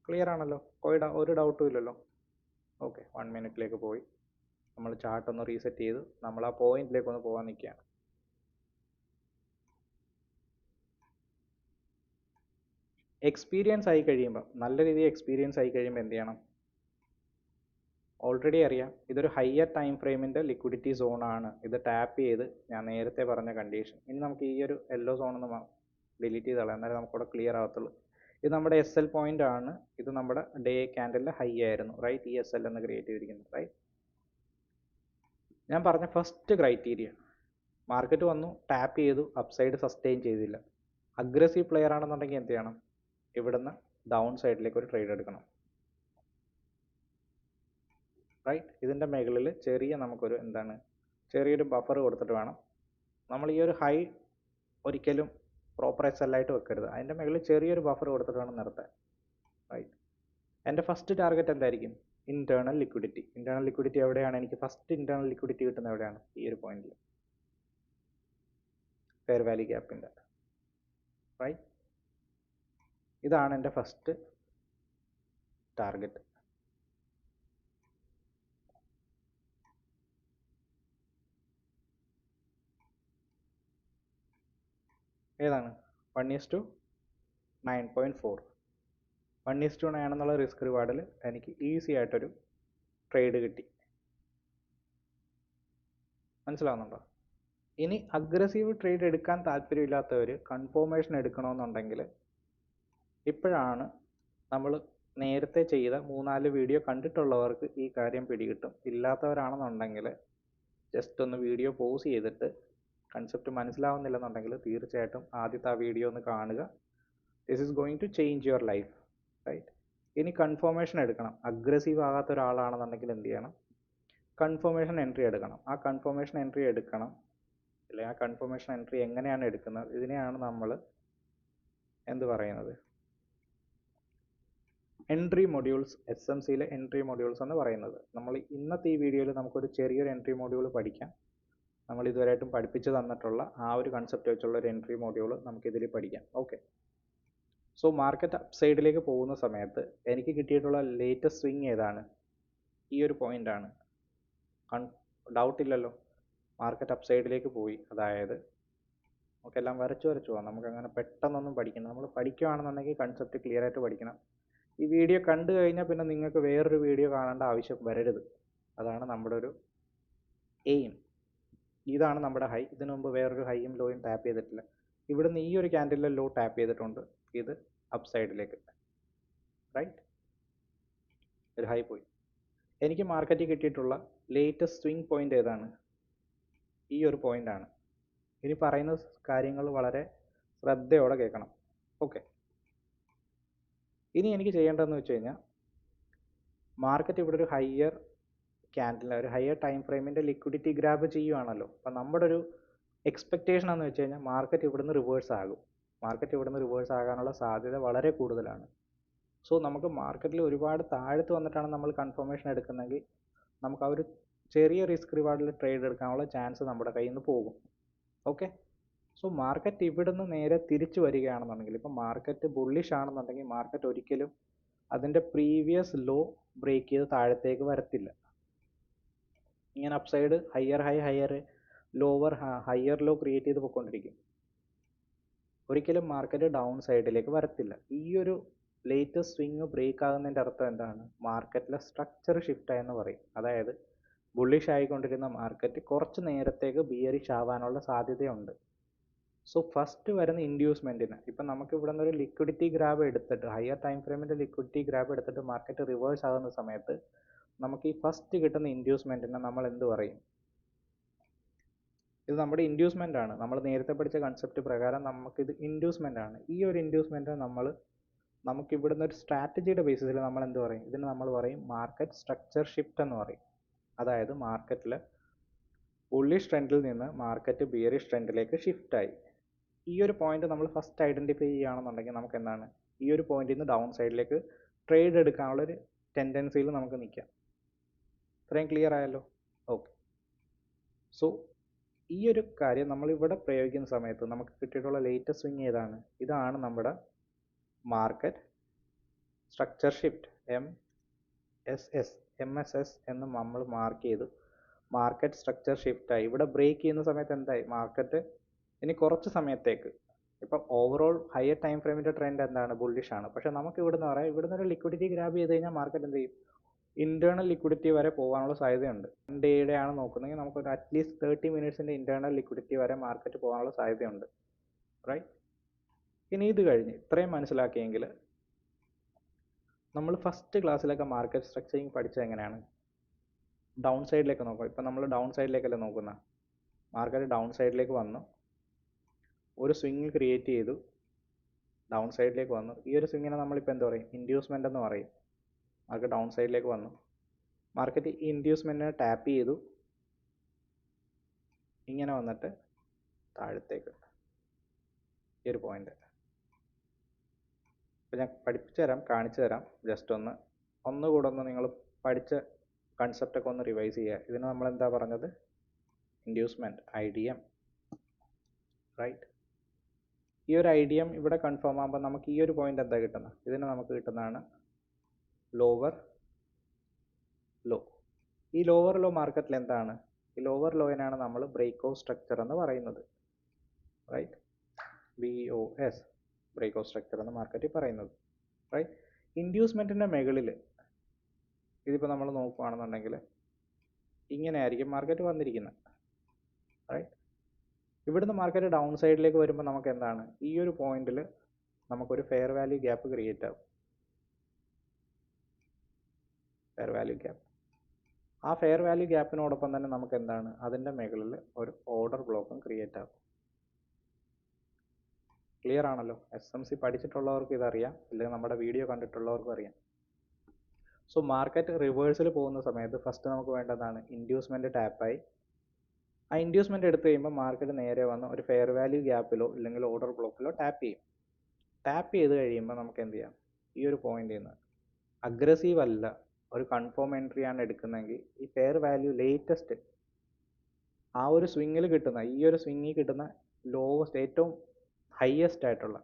ക്ലിയർ ആണല്ലോ? ഒരു ഡൗട്ടും ഇല്ലല്ലോ? ഓക്കെ, 1 മിനിറ്റിലേക്ക് പോയി. നമ്മൾ ചാർട്ട് ഒന്ന് റീസെറ്റ് ചെയ്ത് നമ്മൾ ആ പോയിന്റിലേക്ക് ഒന്ന് പോകാൻ നിൽക്കുകയാണ്. എക്സ്പീരിയൻസ് ആയി കഴിയുമ്പോൾ, നല്ല രീതിയിൽ എക്സ്പീരിയൻസ് ആയി കഴിയുമ്പോൾ എന്ത് ചെയ്യണം? ഓൾറെഡി അറിയാം ഇതൊരു ഹയർ ടൈം ഫ്രെയിമിൻ്റെ ലിക്വിഡിറ്റി സോണാണ്. ഇത് ടാപ്പ് ചെയ്ത് ഞാൻ നേരത്തെ പറഞ്ഞ കണ്ടീഷൻ. ഇനി നമുക്ക് ഈ ഒരു യെല്ലോ സോണൊന്ന് ഡിലീറ്റ് ചെയ്ത് കളയാം, എന്നാലും നമുക്കിവിടെ ക്ലിയർ ആവത്തുള്ളൂ. ഇത് നമ്മുടെ എസ് എൽ പോയിന്റ് ആണ്. ഇത് നമ്മുടെ ഡേ ക്യാൻഡലിലെ ഹൈ ആയിരുന്നു, റൈറ്റ്? ഈ എസ് എൽ എന്ന് ക്രിയേറ്റ് ചെയ്തിരിക്കുന്നത്, റൈറ്റ്? ഞാൻ പറഞ്ഞ ഫസ്റ്റ് ക്രൈറ്റീരിയ, മാർക്കറ്റ് വന്നു, ടാപ്പ് ചെയ്തു, അപ്സൈഡ് സസ്റ്റെയിൻ ചെയ്തില്ല. അഗ്രസീവ് പ്ലെയർ ആണെന്നുണ്ടെങ്കിൽ എന്ത് ചെയ്യണം? ഇവിടുന്ന് ഡൗൺ സൈഡിലേക്ക് ഒരു ട്രേഡ് എടുക്കണം, റൈറ്റ്? ഇതിൻ്റെ മുകളിൽ നമുക്കൊരു ചെറിയൊരു ബഫർ കൊടുത്തിട്ട് വേണം നമ്മൾ ഈ ഒരു ഹൈ ഒരിക്കലും പ്രോപ്പർ എസ് എൽ ആയിട്ട് വെക്കരുത്. അതിൻ്റെ മുകളിൽ ചെറിയൊരു ബഫർ കൊടുത്തിട്ട് വേണം നിർത്താൻ, റൈറ്റ്? എൻ്റെ ഫസ്റ്റ് ടാർഗറ്റ് എന്തായിരിക്കും? Internal liquidity. ഇൻറ്റേർണൽ ലിക്വിഡിറ്റി എവിടെയാണ്? എനിക്ക് ഫസ്റ്റ് ഇൻറ്റേർണൽ ലിക്വിഡിറ്റി കിട്ടുന്നത് എവിടെയാണ്? ഈ ഒരു പോയിന്റിൽ, ഫെയർ വാല്യൂ ഗ്യാപ്പിൻ്റെ, റൈറ്റ്? ഇതാണ് എൻ്റെ ഫസ്റ്റ് ടാർഗറ്റ്. ഏതാണ്? 1:9.4. 1:9 എന്നുള്ള റിസ്ക് റിവാർഡിൽ എനിക്ക് ഈസി ആയിട്ടൊരു ട്രേഡ് കിട്ടി. മനസ്സിലാവുന്നുണ്ടോ? ഇനി അഗ്രസീവ് ട്രേഡ് എടുക്കാൻ താല്പര്യമില്ലാത്തവർ കൺഫോർമേഷൻ എടുക്കണമെന്നുണ്ടെങ്കിൽ ഇപ്പോഴാണ് നമ്മൾ നേരത്തെ ചെയ്ത 3-4 വീഡിയോ കണ്ടിട്ടുള്ളവർക്ക് ഈ കാര്യം പിടികിട്ടും. ഇല്ലാത്തവരാണെന്നുണ്ടെങ്കിൽ ജസ്റ്റ് ഒന്ന് വീഡിയോ പോസ് ചെയ്തിട്ട് കൺസെപ്റ്റ് മനസ്സിലാവുന്നില്ലെന്നുണ്ടെങ്കിൽ തീർച്ചയായിട്ടും ആദ്യത്തെ ആ വീഡിയോ ഒന്ന് കാണുക. This is going to change your life, right? ഇനി കൺഫർമേഷൻ എടുക്കണം. അഗ്രസീവ് ആകാത്ത ഒരാളാണെന്നുണ്ടെങ്കിൽ എന്ത് ചെയ്യണം? കൺഫർമേഷൻ എൻട്രി എടുക്കണം. ആ കൺഫർമേഷൻ എൻട്രി എടുക്കണം. അല്ലെ, ആ കൺഫർമേഷൻ എൻട്രി എങ്ങനെയാണ് എടുക്കുന്നത്? ഇതിനെയാണ് നമ്മൾ എന്ത് പറയുന്നത്? എൻട്രി മൊഡ്യൂൾസ്, എസ് എം സിയിലെ എൻട്രി മൊഡ്യൂൾസ് എന്ന് പറയുന്നത്. നമ്മൾ ഇന്നത്തെ ഈ വീഡിയോയിൽ നമുക്കൊരു ചെറിയൊരു എൻട്രി മൊഡ്യൂൾ പഠിക്കാം. നമ്മൾ ഇതുവരെയായിട്ടും പഠിപ്പിച്ചു തന്നിട്ടുള്ള ആ ഒരു കൺസെപ്റ്റ് വെച്ചുള്ള ഒരു എൻട്രി മൊഡ്യൂൾ നമുക്കിതിൽ പഠിക്കാം. ഓക്കെ, സോ മാർക്കറ്റ് അപ്പ് സൈഡിലേക്ക് പോകുന്ന സമയത്ത് എനിക്ക് കിട്ടിയിട്ടുള്ള ലേറ്റസ്റ്റ് സ്വിങ് ഏതാണ്? ഈ ഒരു പോയിൻ്റാണ്. ഡൗട്ട് ഇല്ലല്ലോ, മാർക്കറ്റ് അപ്പ് സൈഡിലേക്ക് പോയി. അതായത് നമുക്കെല്ലാം വരച്ചു പോകാം, നമുക്കങ്ങനെ പെട്ടെന്നൊന്നും പഠിക്കണം. നമ്മൾ പഠിക്കുകയാണെന്നുണ്ടെങ്കിൽ കൺസെപ്റ്റ് ക്ലിയർ ആയിട്ട് പഠിക്കണം. ഈ വീഡിയോ കണ്ടു കഴിഞ്ഞാൽ പിന്നെ നിങ്ങൾക്ക് വേറൊരു വീഡിയോ കാണേണ്ട ആവശ്യം വരരുത്. അതാണ് നമ്മുടെ ഒരു എയിം. ഇതാണ് നമ്മുടെ ഹൈ. ഇതിനു മുമ്പ് വേറൊരു ഹൈയും ലോയും ടാപ്പ് ചെയ്തിട്ടില്ല. ഇവിടുന്ന് ഈ ഒരു ക്യാൻഡിലെ ലോ ടാപ്പ് ചെയ്തിട്ടുണ്ട്. ഇത് അപ്പ് സൈഡിലേക്ക്, റൈറ്റ്? ഒരു ഹൈ പോയി. എനിക്ക് മാർക്കറ്റിൽ കിട്ടിയിട്ടുള്ള ലേറ്റസ്റ്റ് സ്വിങ് പോയിന്റ് ഏതാണ്? ഈ ഒരു പോയിന്റാണ്. ഇനി പറയുന്ന കാര്യങ്ങൾ വളരെ ശ്രദ്ധയോടെ കേൾക്കണം. ഓക്കെ, ഇനി എനിക്ക് ചെയ്യേണ്ടതെന്ന് വെച്ച് കഴിഞ്ഞാൽ, മാർക്കറ്റ് ഇവിടെ ഒരു ഹയർ ക്യാൻഡിൽ, ഒരു ഹയർ ടൈം ഫ്രെയിമിൻ്റെ ലിക്വിഡിറ്റി ഗ്രാബ് ചെയ്യുവാണല്ലോ. അപ്പം നമ്മുടെ ഒരു എക്സ്പെക്റ്റേഷൻ എന്ന് വെച്ച് കഴിഞ്ഞാൽ മാർക്കറ്റ് ഇവിടുന്ന് റിവേഴ്സ് ആകും. മാർക്കറ്റ് ഇവിടുന്ന് റിവേഴ്സ് ആകാനുള്ള സാധ്യത വളരെ കൂടുതലാണ്. സോ നമുക്ക് മാർക്കറ്റിൽ ഒരുപാട് താഴത്ത് വന്നിട്ടാണ് നമ്മൾ കൺഫർമേഷൻ എടുക്കുന്നതെങ്കിൽ നമുക്ക് ആ ഒരു ചെറിയ റിസ്ക് റിവാർഡിൽ ട്രേഡ് എടുക്കാനുള്ള ചാൻസ് നമ്മുടെ കയ്യിൽ നിന്ന് പോകും. ഓക്കെ, സോ മാർക്കറ്റ് ഇവിടുന്ന് നേരെ തിരിച്ചു വരികയാണെന്നുണ്ടെങ്കിൽ, ഇപ്പം മാർക്കറ്റ് ബുള്ളിഷ് ആണെന്നുണ്ടെങ്കിൽ മാർക്കറ്റ് ഒരിക്കലും അതിൻ്റെ പ്രീവിയസ് ലോ ബ്രേക്ക് ചെയ്ത് താഴത്തേക്ക് വരത്തില്ല. ഇങ്ങനെ upside higher high, higher lower, higher low create ചെയ്ത് പോയിക്കൊണ്ടിരിക്കും. ഒരിക്കലും മാർക്കറ്റ് ഡൗൺ സൈഡിലേക്ക് വരത്തില്ല. ഈ ഒരു ലേറ്റസ്റ്റ് സ്വിങ് ബ്രേക്ക് ആകുന്നതിൻ്റെ അർത്ഥം എന്താണ്? മാർക്കറ്റിലെ സ്ട്രക്ചർ ഷിഫ്റ്റ് ആയെന്ന് പറയും. അതായത് ബുള്ളിഷ് ആയിക്കൊണ്ടിരുന്ന മാർക്കറ്റ് കുറച്ച് നേരത്തേക്ക് ബിയറിഷ് ആവാനുള്ള സാധ്യതയുണ്ട്. സോ ഫസ്റ്റ് വരുന്ന ഇൻഡ്യൂസ്മെൻറ്റിന്, ഇപ്പം നമുക്ക് ഇവിടെ നിന്ന് ഒരു ലിക്വിഡിറ്റി ഗ്രാബ് എടുത്തിട്ട്, ഹയർ ടൈം ഫ്രെയിമിൻ്റെ ലിക്വിഡിറ്റി ഗ്രാബ് എടുത്തിട്ട് മാർക്കറ്റ് റിവേഴ്സ് ആകുന്ന സമയത്ത് നമുക്ക് ഈ ഫസ്റ്റ് കിട്ടുന്ന ഇൻഡ്യൂസ്മെൻറ്റിനെ നമ്മൾ എന്ത് പറയും? ഇത് നമ്മുടെ ഇൻഡ്യൂസ്മെൻ്റ് ആണ്. നമ്മൾ നേരത്തെ പഠിച്ച കൺസെപ്റ്റ് പ്രകാരം നമുക്കിത് ഇൻഡ്യൂസ്മെൻ്റ് ആണ്. ഈ ഒരു ഇൻഡ്യൂസ്മെൻറ്റ് നമുക്ക് ഇവിടുന്ന് ഒരു സ്ട്രാറ്റജിയുടെ ബേസിസിൽ നമ്മൾ എന്ത് പറയും? ഇതിന് നമ്മൾ പറയും മാർക്കറ്റ് സ്ട്രക്ചർ ഷിഫ്റ്റ് എന്ന് പറയും. അതായത് മാർക്കറ്റിൽ ബുള്ളിഷ് ട്രെൻഡിൽ നിന്ന് മാർക്കറ്റ് ബിയറിഷ് ട്രെൻഡിലേക്ക് ഷിഫ്റ്റായി. ഈ ഒരു പോയിന്റ് നമ്മൾ ഫസ്റ്റ് ഐഡൻറ്റിഫൈ ചെയ്യുകയാണെന്നുണ്ടെങ്കിൽ നമുക്ക് എന്താണ്? ഈ ഒരു പോയിന്റിൽ നിന്ന് ഡൗൺ സൈഡിലേക്ക് ട്രേഡ് എടുക്കാനുള്ളൊരു ടെൻഡൻസിയിൽ നമുക്ക് നിൽക്കാം. ഇത്രയും ക്ലിയർ ആയല്ലോ? ഓക്കെ, സോ ഈ ഒരു കാര്യം നമ്മളിവിടെ പ്രയോഗിക്കുന്ന സമയത്ത് നമുക്ക് കിട്ടിയിട്ടുള്ള ലേറ്റസ്റ്റ് സ്വിങ് ഏതാണ്? ഇതാണ് നമ്മുടെ മാർക്കറ്റ് സ്ട്രക്ചർ ഷിഫ്റ്റ്, MSS എന്ന് നമ്മൾ മാർക്ക് ചെയ്തു. മാർക്കറ്റ് സ്ട്രക്ചർ ഷിഫ്റ്റായി. ഇവിടെ ബ്രേക്ക് ചെയ്യുന്ന സമയത്ത് എന്തായി? മാർക്കറ്റ് ഇനി കുറച്ച് സമയത്തേക്ക് ഇപ്പം ഓവറോൾ ഹയർ ടൈം ഫ്രെയിമിൻ്റെ ട്രെൻഡ് എന്താണ്, ബുള്ളിഷ് ആണ്. പക്ഷേ നമുക്ക് ഇവിടുന്ന് പറയാം, ഇവിടുന്ന് ഒരു ലിക്വിഡിറ്റി ഗ്രാബ് ചെയ്ത് കഴിഞ്ഞാൽ മാർക്കറ്റ് എന്ത് ചെയ്യും, ഇൻറ്റേർണൽ ലിക്വിഡിറ്റി വരെ പോകാനുള്ള സാധ്യതയുണ്ട്. 1 ഡേയുടെ ആണ് നോക്കുന്നതെങ്കിൽ നമുക്കൊരു അറ്റ്ലീസ്റ്റ് 30 മിനിറ്റ്സിൻ്റെ ഇൻറ്റേർണൽ ലിക്വിഡിറ്റി വരെ മാർക്കറ്റ് പോകാനുള്ള സാധ്യതയുണ്ട്. റൈറ്റ്. ഇനി ഇത് കഴിഞ്ഞ് ഇത്രയും മനസ്സിലാക്കിയെങ്കിൽ നമ്മൾ ഫസ്റ്റ് ക്ലാസ്സിലൊക്കെ മാർക്കറ്റ് സ്ട്രക്ചറിങ് പഠിച്ചത് എങ്ങനെയാണ്, ഡൗൺ സൈഡിലേക്ക് നോക്കാം. ഇപ്പം നമ്മൾ ഡൗൺ സൈഡിലേക്കല്ലേ നോക്കുന്ന, മാർക്കറ്റ് ഡൗൺ സൈഡിലേക്ക് വന്നു, ഒരു സ്വിങ് ക്രിയേറ്റ് ചെയ്തു, ഡൗൺ സൈഡിലേക്ക് വന്നു. ഈ ഒരു സ്വിങ്ങിനെ നമ്മളിപ്പോൾ എന്താ പറയും, ഇൻഡ്യൂസ്മെൻ്റ് എന്ന് പറയും. മാർക്കറ്റ് ഡൗൺ സൈഡിലേക്ക് വന്നു, മാർക്കറ്റ് ഈ ഇൻഡ്യൂസ്മെൻറ്റിനെ ടാപ്പ് ചെയ്തു, ഇങ്ങനെ വന്നിട്ട് താഴത്തേക്ക് ഈ ഒരു പോയിന്റ്. അപ്പോൾ ഞാൻ പഠിപ്പിച്ചു തരാം, കാണിച്ചു തരാം. ജസ്റ്റ് ഒന്നുകൂടെ നിങ്ങൾ പഠിച്ച കൺസെപ്റ്റൊക്കെ ഒന്ന് റിവൈസ് ചെയ്യുക. ഇതിന് നമ്മൾ എന്താ പറഞ്ഞത്, ഇൻഡ്യൂസ്മെൻറ്റ്, IDM. റൈറ്റ്. ഈ ഒരു IDM ഇവിടെ കൺഫേം ആകുമ്പോൾ നമുക്ക് ഈ ഒരു പോയിന്റ് എന്താ കിട്ടുന്നത്, ഇതിന് നമുക്ക് കിട്ടുന്നതാണ് ലോവർ ലോ. ഈ ലോവർ ലോ മാർക്കറ്റിൽ എന്താണ്, ഈ ലോവർ ലോയിനാണ് നമ്മൾ ബ്രേക്ക് ഔട്ട് സ്ട്രക്ചർ എന്ന് പറയുന്നത്. Right. BOS, break out structure എന്ന് മാർക്കറ്റിൽ പറയുന്നത്. റൈറ്റ്. ഇൻഡ്യൂസ്മെൻറ്റിൻ്റെ മുകളിൽ ഇതിപ്പോൾ നമ്മൾ നോക്കുകയാണെന്നുണ്ടെങ്കിൽ ഇങ്ങനെ ആയിരിക്കും മാർക്കറ്റ് വന്നിരിക്കുന്നത്. റൈറ്റ്. ഇവിടുന്ന് മാർക്കറ്റ് ഡൗൺ സൈഡിലേക്ക് വരുമ്പോൾ നമുക്ക് എന്താണ്, ഈ ഒരു പോയിന്റിൽ നമുക്കൊരു ഫെയർ വാല്യൂ ഗ്യാപ്പ് ക്രിയേറ്റ് ആവും. Fair value gap. ആ ഫെയർ വാല്യൂ ഗ്യാപ്പിനോടൊപ്പം തന്നെ നമുക്ക് എന്താണ്, അതിൻ്റെ മുകളിൽ ഒരു ഓർഡർ ബ്ലോക്കും ക്രിയേറ്റ് ആവും. ക്ലിയർ ആണല്ലോ. SMC പഠിച്ചിട്ടുള്ളവർക്ക് ഇതറിയാം, അല്ലെങ്കിൽ നമ്മുടെ വീഡിയോ കണ്ടിട്ടുള്ളവർക്കും അറിയാം. സോ മാർക്കറ്റ് റിവേഴ്സിൽ പോകുന്ന സമയത്ത് ഫസ്റ്റ് നമുക്ക് വേണ്ടതാണ് ഇൻഡ്യൂസ്മെൻറ്റ് ടാപ്പായി. ആ ഇൻഡ്യൂസ്മെൻറ്റ് എടുത്തു കഴിയുമ്പോൾ മാർക്കറ്റ് നേരെ വന്ന് ഒരു ഫെയർ വാല്യൂ ഗ്യാപ്പിലോ ഇല്ലെങ്കിൽ ഓർഡർ ബ്ലോക്കിലോ ടാപ്പ് ചെയ്യും. ടാപ്പ് ചെയ്ത് കഴിയുമ്പോൾ നമുക്ക് എന്ത് ചെയ്യാം, ഈ ഒരു പോയിന്റിൽ നിന്ന് അഗ്രസീവ് അല്ല, ഒരു കൺഫേം എൻട്രി ആണ് എടുക്കുന്നതെങ്കിൽ ഈ ഫെയർ വാല്യൂ ലേറ്റസ്റ്റ് ആ ഒരു സ്വിങ്ങിൽ കിട്ടുന്ന, ഈ ഒരു സ്വിങ്ങിൽ കിട്ടുന്ന ലോവസ്റ്റ്, ഏറ്റവും ഹയസ്റ്റ് ആയിട്ടുള്ള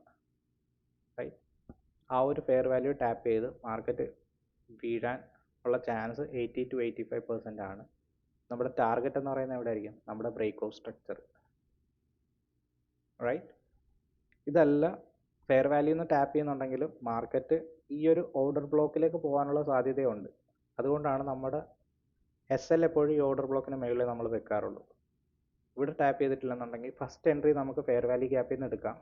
റൈറ്റ്, ആ ഒരു ഫെയർ വാല്യൂ ടാപ്പ് ചെയ്ത് മാർക്കറ്റ് വീഴാൻ ഉള്ള ചാൻസ് 80 to 85% ആണ്. നമ്മുടെ ടാർഗറ്റ് എന്ന് പറയുന്നത് എവിടെ ആയിരിക്കും, നമ്മുടെ ബ്രേക്ക് ഔട്ട് സ്ട്രക്ചർ. റൈറ്റ്. ഇതല്ല ഫെയർ വാല്യൂന്ന് ടാപ്പ് ചെയ്യുന്നുണ്ടെങ്കിൽ മാർക്കറ്റ് ഈ ഒരു ഓർഡർ ബ്ലോക്കിലേക്ക് പോകാനുള്ള സാധ്യതയുണ്ട്. അതുകൊണ്ടാണ് നമ്മുടെ SL എപ്പോഴും ഈ ഓർഡർ ബ്ലോക്കിന് മുകളിൽ നമ്മൾ വെക്കാറുള്ളൂ. ഇവിടെ ടാപ്പ് ചെയ്തിട്ടില്ലെന്നുണ്ടെങ്കിൽ ഫസ്റ്റ് എൻട്രി നമുക്ക് ഫെയർ വാല്യൂ ഗ്യാപ്പിൽ നിന്ന് എടുക്കാം.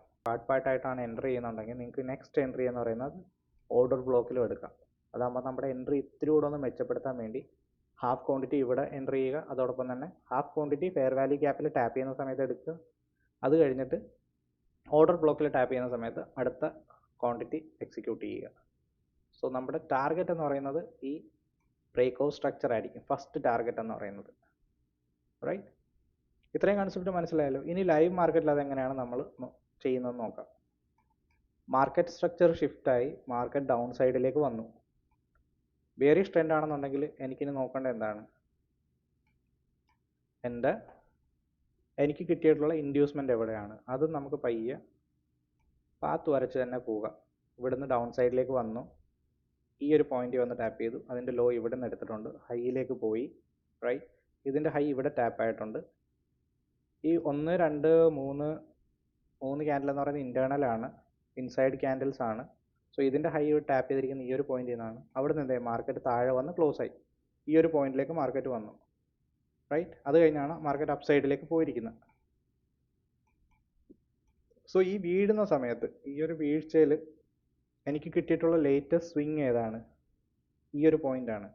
പാർട്ടായിട്ടാണ് എൻട്രി ചെയ്യുന്നുണ്ടെങ്കിൽ നിങ്ങൾക്ക് നെക്സ്റ്റ് എൻട്രി എന്ന് പറയുന്നത് ഓർഡർ ബ്ലോക്കിലും എടുക്കാം. അതാകുമ്പോൾ നമ്മുടെ എൻട്രി ഇത്തിരി കൂടെ ഒന്ന് മെച്ചപ്പെടുത്താൻ വേണ്ടി ഹാഫ് ക്വാണ്ടിറ്റി ഇവിടെ എൻട്രി ചെയ്യുക, അതോടൊപ്പം തന്നെ ഹാഫ് ക്വാണ്ടിറ്റി ഫെയർ വാല്യൂ ഗ്യാപ്പിൽ ടാപ്പ് ചെയ്യുന്ന സമയത്ത് എടുക്കുക. അത് കഴിഞ്ഞിട്ട് ഓർഡർ ബ്ലോക്കിൽ ടാപ്പ് ചെയ്യുന്ന സമയത്ത് അടുത്ത ക്വാണ്ടിറ്റി എക്സിക്യൂട്ട് ചെയ്യുക. സോ നമ്മുടെ ടാർഗറ്റ് എന്ന് പറയുന്നത് ഈ ബ്രേക്ക് ഔട്ട് സ്ട്രക്ചർ ആയിരിക്കും ഫസ്റ്റ് ടാർഗറ്റ് എന്ന് പറയുന്നത്. റൈറ്റ്. ഇത്രയും കൺസെപ്റ്റ് മനസ്സിലായല്ലോ. ഇനി ലൈവ് മാർക്കറ്റിൽ അതെങ്ങനെയാണ് നമ്മൾ ചെയ്യുന്നതെന്ന് നോക്കാം. മാർക്കറ്റ് സ്ട്രക്ചർ ഷിഫ്റ്റായി മാർക്കറ്റ് ഡൗൺ സൈഡിലേക്ക് വന്നു. ബെയറിഷ് ട്രെൻഡ് ആണെന്നുണ്ടെങ്കിൽ എനിക്കിനി നോക്കേണ്ടത് എന്താണ്, എനിക്ക് കിട്ടിയിട്ടുള്ള ഇൻഡ്യൂസ്മെൻ്റ് എവിടെയാണ്, അത് നമുക്ക് പയ്യെ പാത്ത് വരച്ച് തന്നെ പോവുക. ഇവിടുന്ന് ഡൗൺ സൈഡിലേക്ക് വന്നു, ഈ ഒരു പോയിന്റ് വന്ന് ടാപ്പ് ചെയ്തു, അതിൻ്റെ ലോ ഇവിടെ നിന്ന് എടുത്തിട്ടുണ്ട്, ഹൈയിലേക്ക് പോയി. റൈറ്റ്. ഇതിൻ്റെ ഹൈ ഇവിടെ ടാപ്പ് ആയിട്ടുണ്ട്. ഈ 1, 2, 3 ക്യാൻഡിൽ എന്ന് പറയുന്നത് ഇൻറ്റേർണൽ ആണ്, ഇൻസൈഡ് ക്യാൻഡിൽസ് ആണ്. സോ ഇതിൻ്റെ ഹൈ ടാപ്പ് ചെയ്തിരിക്കുന്ന ഈ ഒരു പോയിന്റിൽ നിന്നാണ്. അവിടെ നിന്ന് മാർക്കറ്റ് താഴെ വന്ന് ക്ലോസ് ആയി, ഈ ഒരു പോയിന്റിലേക്ക് മാർക്കറ്റ് വന്നു. റൈറ്റ്. അത് കഴിഞ്ഞാണ് മാർക്കറ്റ് അപ്പ് സൈഡിലേക്ക് പോയിരിക്കുന്നത്. സോ ഈ വീഴുന്ന സമയത്ത്, ഈ ഒരു വീഴ്ചയിൽ എനിക്ക് കിട്ടിയിട്ടുള്ള ലേറ്റസ്റ്റ് സ്വിങ് ഏതാണ്, ഈ ഒരു പോയിന്റാണ്.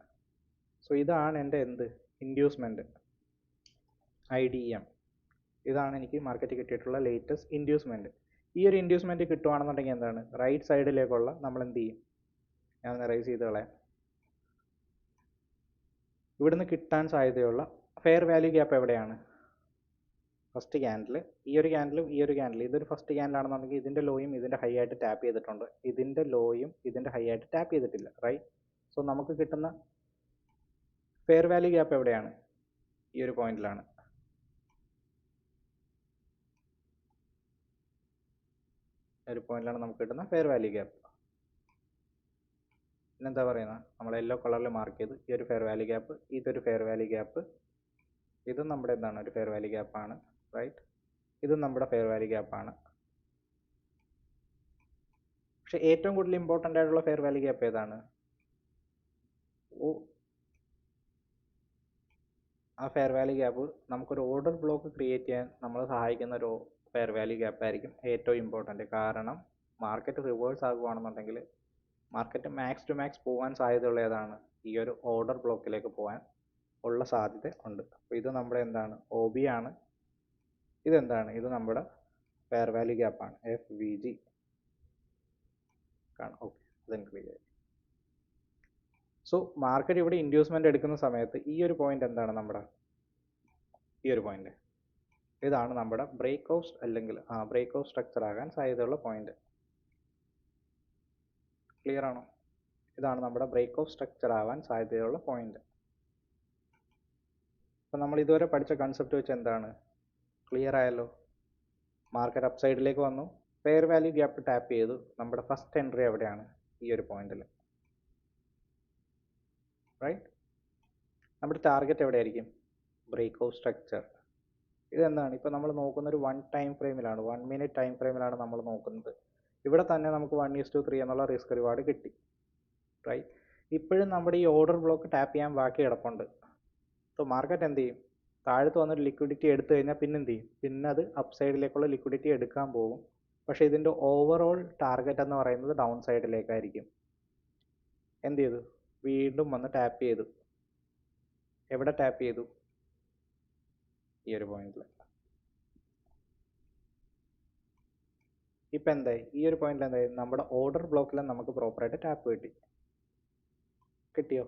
സോ ഇതാണ് എൻ്റെ ഇൻഡ്യൂസ്മെൻറ്റ്, IDM. ഇതാണ് എനിക്ക് മാർക്കറ്റ് കിട്ടിയിട്ടുള്ള ലേറ്റസ്റ്റ് ഇൻഡ്യൂസ്മെൻറ്റ്. ഈ ഒരു ഇൻഡ്യൂസ്മെൻറ്റ് കിട്ടുവാണെന്നുണ്ടെങ്കിൽ എന്താണ്, റൈറ്റ് സൈഡിലേക്കുള്ള നമ്മൾ എന്ത് ചെയ്യും, ഞാൻ ഒന്ന് റൈസ് ചെയ്ത് കളയാം. ഇവിടുന്ന് കിട്ടാൻ സാധ്യതയുള്ള ഫെയർ വാല്യൂ ഗ്യാപ്പ് എവിടെയാണ്, ഫസ്റ്റ് ക്യാൻഡിൽ, ഈ ഒരു ക്യാൻഡിലും ഈ ഒരു ക്യാൻഡിൽ, ഇതൊരു ഫസ്റ്റ് ക്യാൻഡിൽ ആണെന്നുണ്ടെങ്കിൽ ഇതിൻ്റെ ലോയും ഇതിൻ്റെ ഹൈ ആയിട്ട് ടാപ്പ് ചെയ്തിട്ടുണ്ട്, ഇതിൻ്റെ ലോയും ഇതിൻ്റെ ഹൈ ആയിട്ട് ടാപ്പ് ചെയ്തിട്ടില്ല. റൈറ്റ്. സോ നമുക്ക് കിട്ടുന്ന ഫെയർ വാല്യൂ ഗ്യാപ്പ് എവിടെയാണ്, ഈ ഒരു പോയിന്റിലാണ്. ഒരു പോയിന്റിലാണ് നമുക്ക് കിട്ടുന്ന ഫെയർ വാല്യൂ ഗ്യാപ്പ്. പിന്നെന്താ പറയുന്നത്, നമ്മൾ യെല്ലോ കളറിൽ മാർക്ക് ചെയ്ത് ഈ ഒരു ഫെയർ വാല്യൂ ഗ്യാപ്പ്, ഇതൊരു ഫെയർ വാല്യൂ ഗ്യാപ്പ്, ഇതും നമ്മുടെ എന്താണ് ഒരു ഫെയർ വാല്യൂ ഗ്യാപ്പാണ്. റൈറ്റ്. ഇതും നമ്മുടെ ഫെയർ വാല്യൂ ഗ്യാപ്പാണ്. പക്ഷെ ഏറ്റവും കൂടുതൽ ഇമ്പോർട്ടൻ്റ് ആയിട്ടുള്ള ഫെയർ വാല്യൂ ഗ്യാപ്പ് ഏതാണ്? ആ ഫെയർ വാല്യൂ ഗ്യാപ്പ് നമുക്കൊരു ഓർഡർ ബ്ലോക്ക് ക്രിയേറ്റ് ചെയ്യാൻ നമ്മളെ സഹായിക്കുന്ന ഒരു ഫെയർ വാല്യൂ ഗ്യാപ്പ് ആയിരിക്കും ഏറ്റവും ഇമ്പോർട്ടൻ്റ്. കാരണം മാർക്കറ്റ് റിവേഴ്സ് ആകുകയാണെന്നുണ്ടെങ്കിൽ മാർക്കറ്റ് മാക്സ് ടു മാക്സ് പോകാൻ സാധ്യതയുള്ള ഏതാണ്? ഈ ഒരു ഓർഡർ ബ്ലോക്കിലേക്ക് പോകാൻ ഉള്ള സാധ്യത ഉണ്ട്. അപ്പോൾ ഇത് നമ്മുടെ എന്താണ്? ഒ ബി ആണ്. ഇതെന്താണ്? ഇത് നമ്മുടെ ഫെയർ വാല്യൂ ഗ്യാപ്പാണ്, FVG. കാണാം. ഓക്കെ, അതെനിക്ക് ക്ലിയർ ആയി. സോ മാർക്കറ്റ് ഇവിടെ ഇൻഡ്യൂസ്മെൻ്റ് എടുക്കുന്ന സമയത്ത് ഈ ഒരു പോയിന്റ് എന്താണ്? നമ്മുടെ ഈ ഒരു പോയിന്റ് ഇതാണ് നമ്മുടെ ബ്രേക്ക് ഔട്ട്, അല്ലെങ്കിൽ ബ്രേക്ക് ഔട്ട് സ്ട്രക്ചർ ആകാൻ സാധ്യതയുള്ള പോയിന്റ്. ക്ലിയർ ആണോ? ഇതാണ് നമ്മുടെ ബ്രേക്ക് ഔട്ട് സ്ട്രക്ചർ ആവാൻ സാധ്യതയുള്ള പോയിന്റ്. അപ്പം നമ്മൾ ഇതുവരെ പഠിച്ച കൺസെപ്റ്റ് വെച്ച് എന്താണ്? ക്ലിയർ ആയല്ലോ. മാർക്കറ്റ് അപ്പ് സൈഡിലേക്ക് വന്നു, ഫെയർ വാല്യൂ ഗ്യാപ്പ് ടാപ്പ് ചെയ്തു. നമ്മുടെ ഫസ്റ്റ് എൻട്രി എവിടെയാണ്? ഈ ഒരു പോയിന്റിൽ, റൈറ്റ്? നമ്മുടെ ടാർഗറ്റ് എവിടെയായിരിക്കും? Break out structure. ഇതെന്താണ്? ഇപ്പോൾ നമ്മൾ നോക്കുന്ന ഒരു 1 ടൈം ഫ്രെയിമിലാണ്, 1 മിനിറ്റ് ടൈം ഫ്രെയിമിലാണ് നമ്മൾ നോക്കുന്നത്. ഇവിടെ തന്നെ നമുക്ക് 1:3 എന്നുള്ള റിസ്ക് റിവാർഡ് കിട്ടി, റൈറ്റ്? ഇപ്പോഴും നമ്മുടെ ഈ ഓർഡർ ബ്ലോക്ക് ടാപ്പ് ചെയ്യാൻ ബാക്കി കിടപ്പുണ്ട്. സോ മാർക്കറ്റ് എന്ത് ചെയ്യും? താഴത്ത് വന്നൊരു ലിക്വിഡിറ്റി എടുത്തു കഴിഞ്ഞാൽ പിന്നെ എന്ത് ചെയ്യും? പിന്നെ അത് അപ്പ് സൈഡിലേക്കുള്ള ലിക്വിഡിറ്റി എടുക്കാൻ പോകും. പക്ഷേ ഇതിൻ്റെ ഓവറോൾ ടാർഗറ്റ് എന്ന് പറയുന്നത് ഡൗൺ സൈഡിലേക്കായിരിക്കും. എന്ത് ചെയ്തു? വീണ്ടും വന്ന് ടാപ്പ് ചെയ്തു. എവിടെ ടാപ്പ് ചെയ്തു? ഈ ഒരു പോയിന്റിൽ. ഇപ്പം എന്തായി? ഈ ഒരു പോയിന്റിൽ എന്തായി? നമ്മുടെ ഓർഡർ ബ്ലോക്കിൽ നമുക്ക് പ്രോപ്പറായിട്ട് ടാപ്പ് കിട്ടിയോ?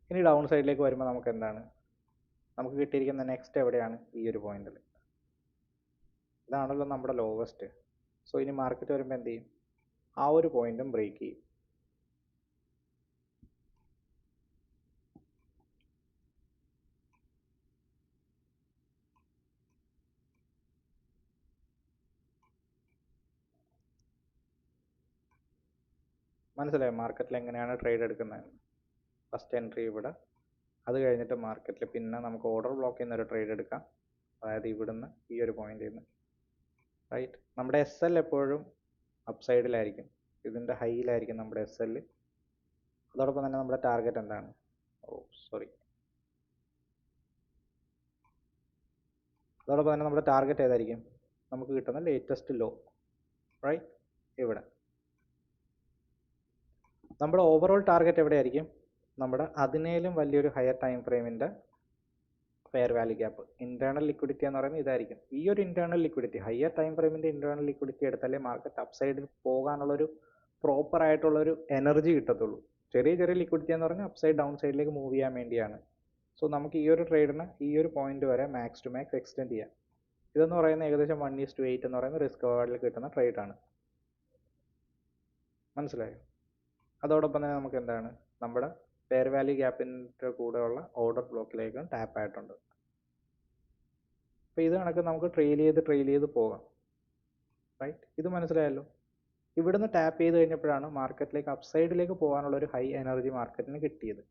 ഇനി ഡൗൺ സൈഡിലേക്ക് വരുമ്പോൾ നമുക്ക് എന്താണ്? നമുക്ക് കിട്ടിയിരിക്കുന്ന നെക്സ്റ്റ് എവിടെയാണ്? ഈ ഒരു പോയിന്റിൽ. ഇതാണല്ലോ നമ്മുടെ ലോവസ്റ്റ്. സോ ഇനി മാർക്കറ്റ് വരുമ്പോൾ എന്ത് ചെയ്യും? ആ ഒരു പോയിന്റും ബ്രേക്ക് ചെയ്യും. മനസ്സിലായോ മാർക്കറ്റിൽ എങ്ങനെയാണ് ട്രേഡ് എടുക്കുന്നത്? ഫസ്റ്റ് എൻട്രി ഇവിടെ, അത് കഴിഞ്ഞിട്ട് മാർക്കറ്റിൽ പിന്നെ നമുക്ക് ഓർഡർ ബ്ലോക്കിൽ നിന്ന് ഒരു ട്രേഡ് എടുക്കാം, അതായത് ഇവിടുന്ന് ഈ ഒരു പോയിന്റിൽ നിന്ന്, റൈറ്റ്? നമ്മുടെ SL എപ്പോഴും അപ്പ് സൈഡിലായിരിക്കും, ഇതിൻ്റെ ഹൈയിലായിരിക്കും നമ്മുടെ SL. അതോടൊപ്പം തന്നെ നമ്മുടെ ടാർഗറ്റ് എന്താണ്? അതോടൊപ്പം തന്നെ നമ്മുടെ ടാർഗറ്റ് ഏതായിരിക്കും? നമുക്ക് കിട്ടുന്ന ലേറ്റസ്റ്റ് ലോ, റൈറ്റ്? ഇവിടെ. നമ്മുടെ ഓവറോൾ ടാർഗറ്റ് എവിടെയായിരിക്കും? നമ്മുടെ അതിനേലും വലിയൊരു ഹയർ ടൈം ഫ്രെയിമിൻ്റെ fair value gap, internal liquidity എന്ന് പറയുന്നത് ഇതായിരിക്കും. ഈ ഒരു ഇന്റേണൽ ലിക്വിഡിറ്റി, ഹയർ ടൈം ഫ്രെയിമിൻ്റെ ഇന്റേണൽ ലിക്വിഡിറ്റി എടുത്താലേ മാർക്കറ്റ് അപ്പ് സൈഡിൽ പോകാനുള്ളൊരു പ്രോപ്പർ ആയിട്ടുള്ളൊരു എനർജി കിട്ടത്തുള്ളൂ. ചെറിയ ചെറിയ ലിക്വിഡിറ്റി എന്ന് പറഞ്ഞാൽ അപ്പ് സൈഡ് ഡൗൺ സൈഡിലേക്ക് മൂവ് ചെയ്യാൻ വേണ്ടിയാണ്. സോ നമുക്ക് ഈ ഒരു ട്രേഡിന് ഈ ഒരു പോയിന്റ് വരെ മാക്സ് ടു മാക്സ് എക്സ്റ്റെൻഡ് ചെയ്യാം. ഇതെന്ന് പറയുന്നത് ഏകദേശം 1:8 എന്ന് പറയുന്ന റിസ്ക് റിവാർഡിൽ കിട്ടുന്ന ട്രേഡാണ്. മനസ്സിലായോ? അതോടൊപ്പം തന്നെ നമുക്ക് എന്താണ്? നമ്മുടെ ഫെയർ വാല്യൂ ഗ്യാപ്പിൻ്റെ കൂടെയുള്ള ഓർഡർ ബ്ലോക്കിലേക്ക് ടാപ്പ് ആയിട്ടുണ്ട്. അപ്പോൾ ഇത് കണക്ക് നമുക്ക് ട്രെയിൽ ചെയ്ത് പോകാം, റൈറ്റ്? ഇത് മനസ്സിലായല്ലോ. ഇവിടുന്ന് ടാപ്പ് ചെയ്ത് കഴിഞ്ഞപ്പോഴാണ് മാർക്കറ്റിലേക്ക് അപ്പ് സൈഡിലേക്ക് പോകാനുള്ള ഒരു ഹൈ എനർജി മാർക്കറ്റിന് കിട്ടിയത്.